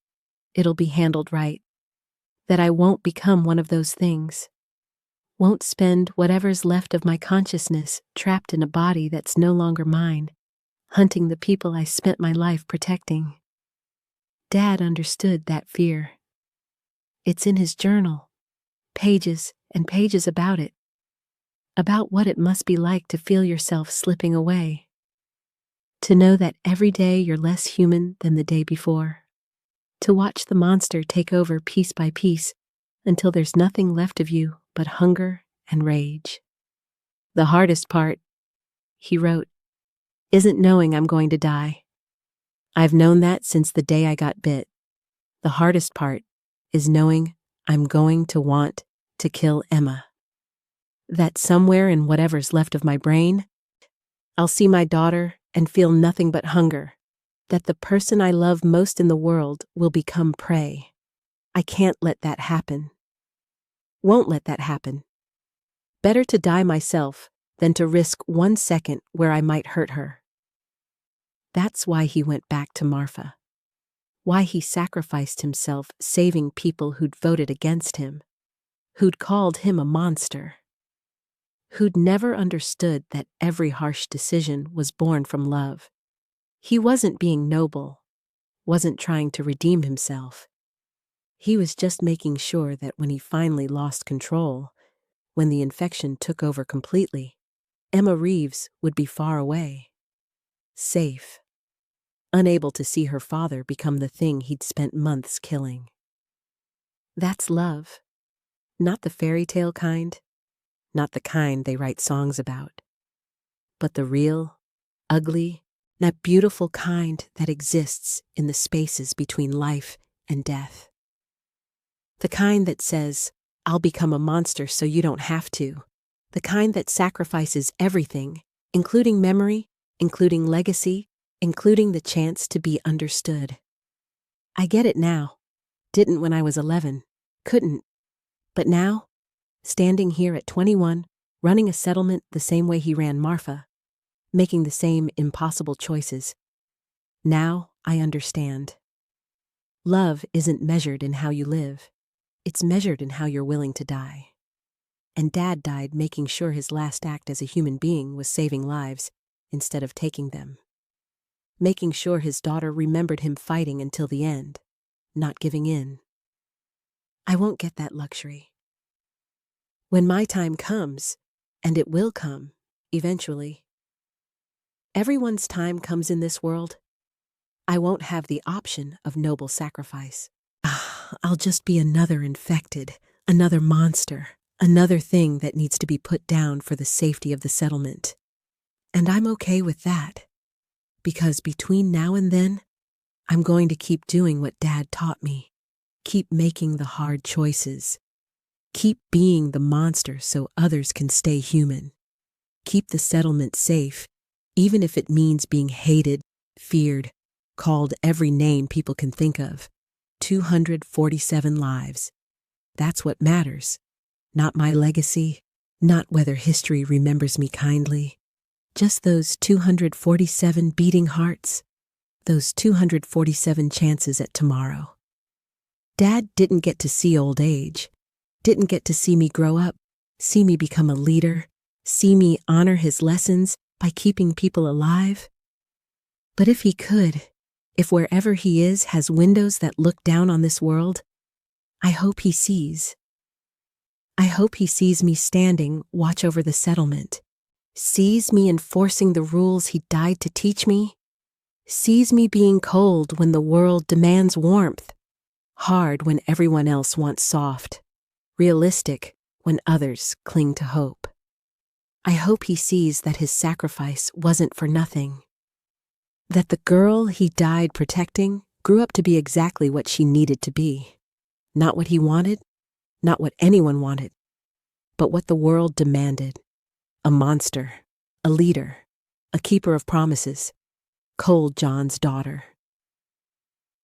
it'll be handled right. That I won't become one of those things. Won't spend whatever's left of my consciousness trapped in a body that's no longer mine, hunting the people I spent my life protecting. Dad understood that fear. It's in his journal, pages and pages about it, about what it must be like to feel yourself slipping away, to know that every day you're less human than the day before, to watch the monster take over piece by piece until there's nothing left of you but hunger and rage. The hardest part, he wrote, isn't knowing I'm going to die. I've known that since the day I got bit. The hardest part is knowing I'm going to want to kill Emma. That somewhere in whatever's left of my brain, I'll see my daughter and feel nothing but hunger. That the person I love most in the world will become prey. I can't let that happen. Won't let that happen. Better to die myself than to risk 1 second where I might hurt her. That's why he went back to Marfa. Why he sacrificed himself saving people who'd voted against him, who'd called him a monster, who'd never understood that every harsh decision was born from love. He wasn't being noble, wasn't trying to redeem himself. He was just making sure that when he finally lost control, when the infection took over completely, Emma Reeves would be far away, safe, unable to see her father become the thing he'd spent months killing. That's love. Not the fairy tale kind, not the kind they write songs about, but the real, ugly, that beautiful kind that exists in the spaces between life and death. The kind that says, I'll become a monster so you don't have to. The kind that sacrifices everything, including memory, including legacy, including the chance to be understood. I get it now. Didn't when I was 11. Couldn't. But now, standing here at 21, running a settlement the same way he ran Marfa, making the same impossible choices. Now I understand. Love isn't measured in how you live. It's measured in how you're willing to die. And Dad died making sure his last act as a human being was saving lives instead of taking them. Making sure his daughter remembered him fighting until the end, not giving in. I won't get that luxury. When my time comes, and it will come, eventually, everyone's time comes in this world, I won't have the option of noble sacrifice. I'll just be another infected, another monster, another thing that needs to be put down for the safety of the settlement. And I'm okay with that, because between now and then, I'm going to keep doing what Dad taught me. Keep making the hard choices. Keep being the monster so others can stay human. Keep the settlement safe, even if it means being hated, feared, called every name people can think of. 247 lives. That's what matters. Not my legacy, not whether history remembers me kindly. Just those 247 beating hearts, those 247 chances at tomorrow. Dad didn't get to see old age, didn't get to see me grow up, see me become a leader, see me honor his lessons by keeping people alive. But if he could, if wherever he is has windows that look down on this world, I hope he sees. I hope he sees me standing watch over the settlement, sees me enforcing the rules he died to teach me, sees me being cold when the world demands warmth, hard when everyone else wants soft, realistic when others cling to hope. I hope he sees that his sacrifice wasn't for nothing, that the girl he died protecting grew up to be exactly what she needed to be. Not what he wanted, not what anyone wanted, but what the world demanded. A monster, a leader, a keeper of promises, Cold John's daughter.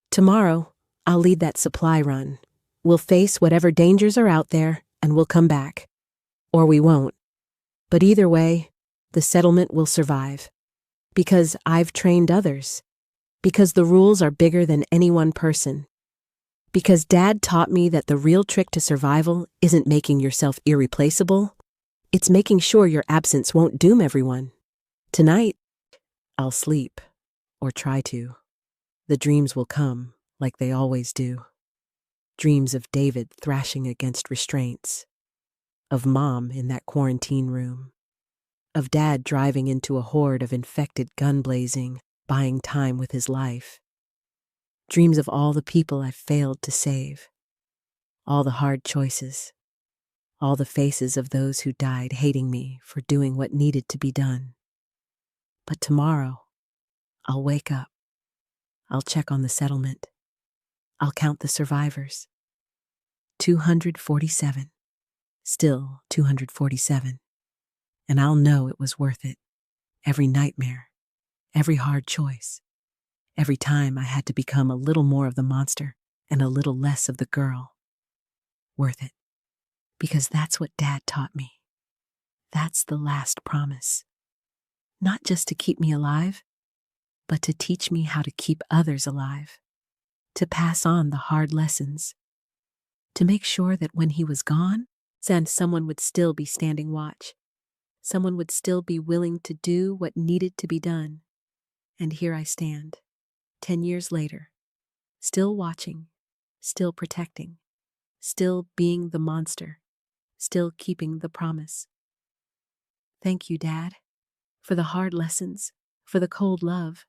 Tomorrow, I'll lead that supply run. We'll face whatever dangers are out there and we'll come back. Or we won't. But either way, the settlement will survive. Because I've trained others. Because the rules are bigger than any one person. Because Dad taught me that the real trick to survival isn't making yourself irreplaceable, it's making sure your absence won't doom everyone. Tonight, I'll sleep, or try to. The dreams will come, like they always do. Dreams of David thrashing against restraints, of Mom in that quarantine room, of Dad driving into a horde of infected gun blazing, buying time with his life. Dreams of all the people I've failed to save, all the hard choices, all the faces of those who died hating me for doing what needed to be done. But tomorrow, I'll wake up. I'll check on the settlement. I'll count the survivors. 247. Still 247. And I'll know it was worth it. Every nightmare, every hard choice, every time I had to become a little more of the monster and a little less of the girl. Worth it. Because that's what Dad taught me. That's the last promise. Not just to keep me alive, but to teach me how to keep others alive. To pass on the hard lessons. To make sure that when he was gone, someone would still be standing watch. Someone would still be willing to do what needed to be done. And here I stand, 10 years later, still watching, still protecting, still being the monster, still keeping the promise. Thank you, Dad, for the hard lessons, for the cold love,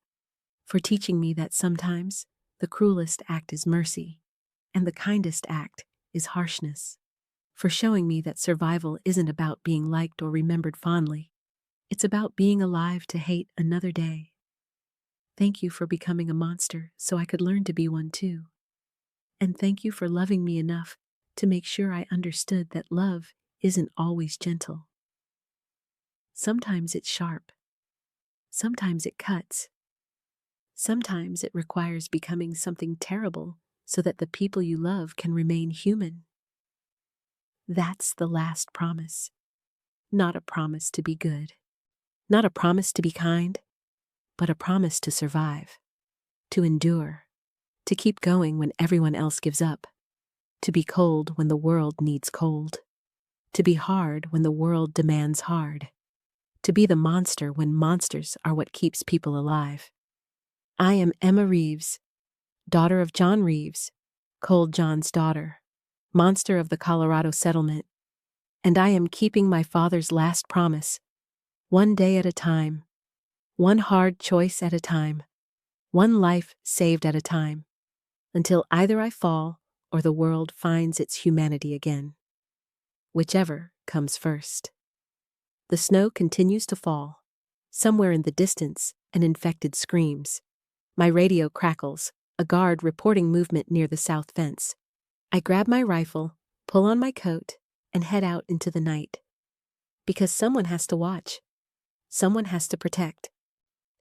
for teaching me that sometimes the cruelest act is mercy, and the kindest act is harshness, for showing me that survival isn't about being liked or remembered fondly. It's about being alive to hate another day. Thank you for becoming a monster so I could learn to be one too. And thank you for loving me enough to make sure I understood that love isn't always gentle. Sometimes it's sharp. Sometimes it cuts. Sometimes it requires becoming something terrible so that the people you love can remain human. That's the last promise. Not a promise to be good. Not a promise to be kind, but a promise to survive, to endure, to keep going when everyone else gives up, to be cold when the world needs cold, to be hard when the world demands hard, to be the monster when monsters are what keeps people alive. I am Emma Reeves, daughter of John Reeves, Cold John's daughter, monster of the Colorado settlement, and I am keeping my father's last promise, one day at a time, one hard choice at a time, one life saved at a time, until either I fall or the world finds its humanity again. Whichever comes first. The snow continues to fall. Somewhere in the distance, an infected screams. My radio crackles, a guard reporting movement near the south fence. I grab my rifle, pull on my coat, and head out into the night. Because someone has to watch. Someone has to protect.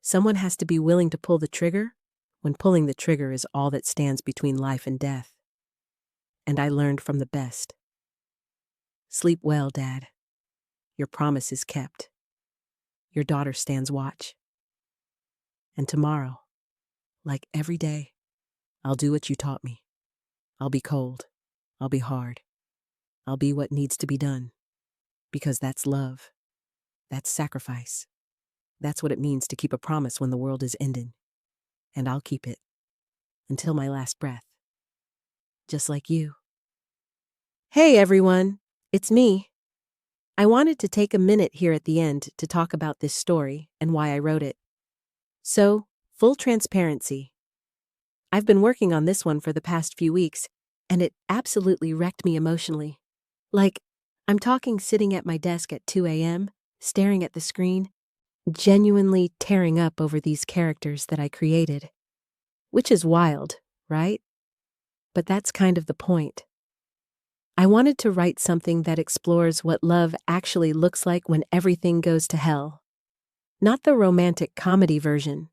Someone has to be willing to pull the trigger when pulling the trigger is all that stands between life and death. And I learned from the best. Sleep well, Dad. Your promise is kept. Your daughter stands watch. And tomorrow, like every day, I'll do what you taught me. I'll be cold. I'll be hard. I'll be what needs to be done. Because that's love. That's sacrifice. That's what it means to keep a promise when the world is ending. And I'll keep it. Until my last breath. Just like you. Hey everyone, it's me. I wanted to take a minute here at the end to talk about this story and why I wrote it. So, full transparency. I've been working on this one for the past few weeks, and it absolutely wrecked me emotionally. Like, I'm talking sitting at my desk at 2 a.m., staring at the screen, genuinely tearing up over these characters that I created. Which is wild, right? But that's kind of the point. I wanted to write something that explores what love actually looks like when everything goes to hell. Not the romantic comedy version,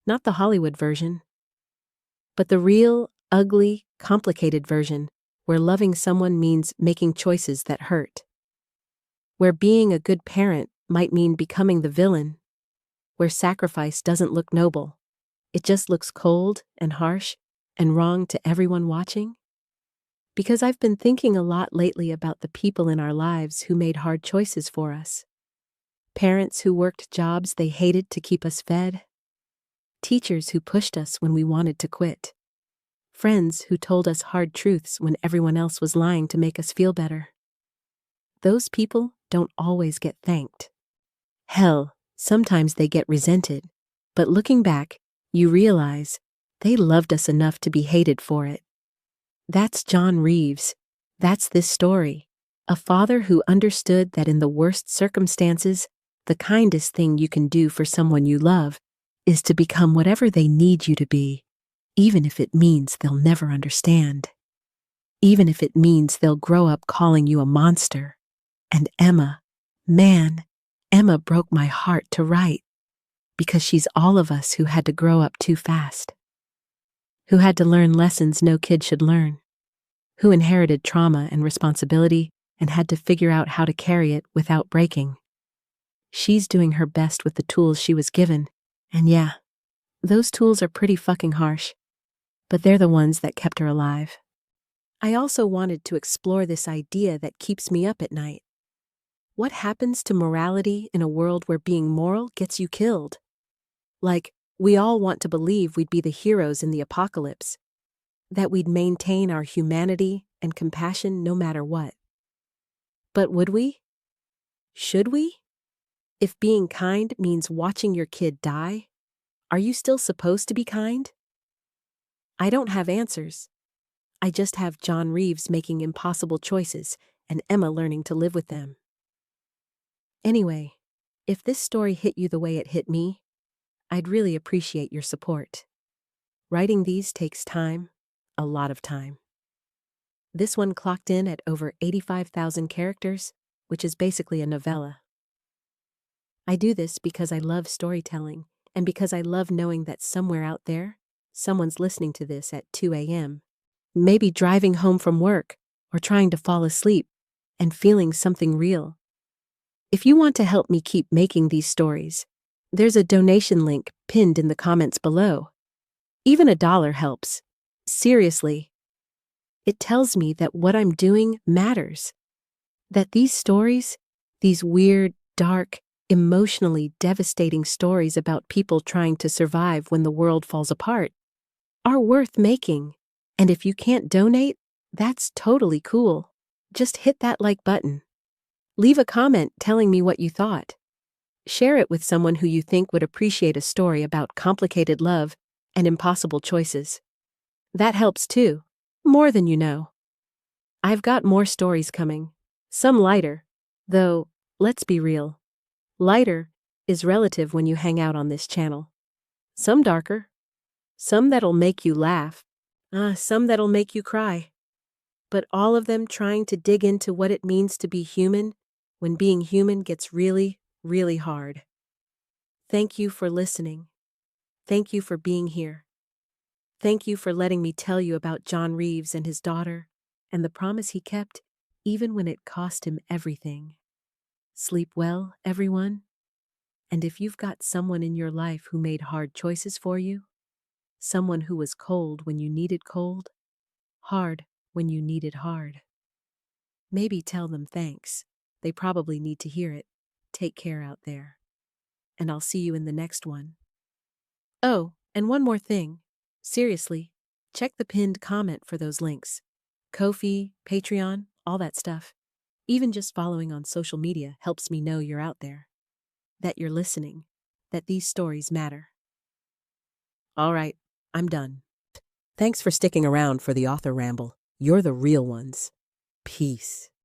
not the Hollywood version, but the real, ugly, complicated version where loving someone means making choices that hurt. Where being a good parent might mean becoming the villain. Where sacrifice doesn't look noble. It just looks cold and harsh and wrong to everyone watching. Because I've been thinking a lot lately about the people in our lives who made hard choices for us. Parents who worked jobs they hated to keep us fed. Teachers who pushed us when we wanted to quit. Friends who told us hard truths when everyone else was lying to make us feel better. Those people don't always get thanked. Hell, sometimes they get resented, but looking back, you realize they loved us enough to be hated for it. That's John Reeves. That's this story. A father who understood that in the worst circumstances, the kindest thing you can do for someone you love is to become whatever they need you to be, even if it means they'll never understand. Even if it means they'll grow up calling you a monster. And Emma, man, Emma broke my heart to write, because she's all of us who had to grow up too fast, who had to learn lessons no kid should learn, who inherited trauma and responsibility and had to figure out how to carry it without breaking. She's doing her best with the tools she was given, and yeah, those tools are pretty fucking harsh, but they're the ones that kept her alive. I also wanted to explore this idea that keeps me up at night. What happens to morality in a world where being moral gets you killed? Like, we all want to believe we'd be the heroes in the apocalypse, that we'd maintain our humanity and compassion no matter what. But would we? Should we? If being kind means watching your kid die, are you still supposed to be kind? I don't have answers. I just have John Reeves making impossible choices and Emma learning to live with them. Anyway, if this story hit you the way it hit me, I'd really appreciate your support. Writing these takes time, a lot of time. This one clocked in at over 85,000 characters, which is basically a novella. I do this because I love storytelling, and because I love knowing that somewhere out there, someone's listening to this at 2 a.m., maybe driving home from work or trying to fall asleep, and feeling something real. If you want to help me keep making these stories, there's a donation link pinned in the comments below. Even $1 helps. Seriously. It tells me that what I'm doing matters. That these stories, these weird, dark, emotionally devastating stories about people trying to survive when the world falls apart, are worth making. And if you can't donate, that's totally cool. Just hit that like button. Leave a comment telling me what you thought. Share it with someone who you think would appreciate a story about complicated love and impossible choices. That helps too, more than you know. I've got more stories coming, some lighter, though, let's be real. Lighter is relative when you hang out on this channel. Some darker, some that'll make you laugh, some that'll make you cry. But all of them trying to dig into what it means to be human when being human gets really, really hard. Thank you for listening. Thank you for being here. Thank you for letting me tell you about John Reeves and his daughter, and the promise he kept, even when it cost him everything. Sleep well, everyone. And if you've got someone in your life who made hard choices for you, someone who was cold when you needed cold, hard when you needed hard, maybe tell them thanks. They probably need to hear it. Take care out there. And I'll see you in the next one. Oh, and one more thing. Seriously, check the pinned comment for those links. Ko-fi, Patreon, all that stuff. Even just following on social media helps me know you're out there. That you're listening. That these stories matter. All right, I'm done. Thanks for sticking around for the author ramble. You're the real ones. Peace.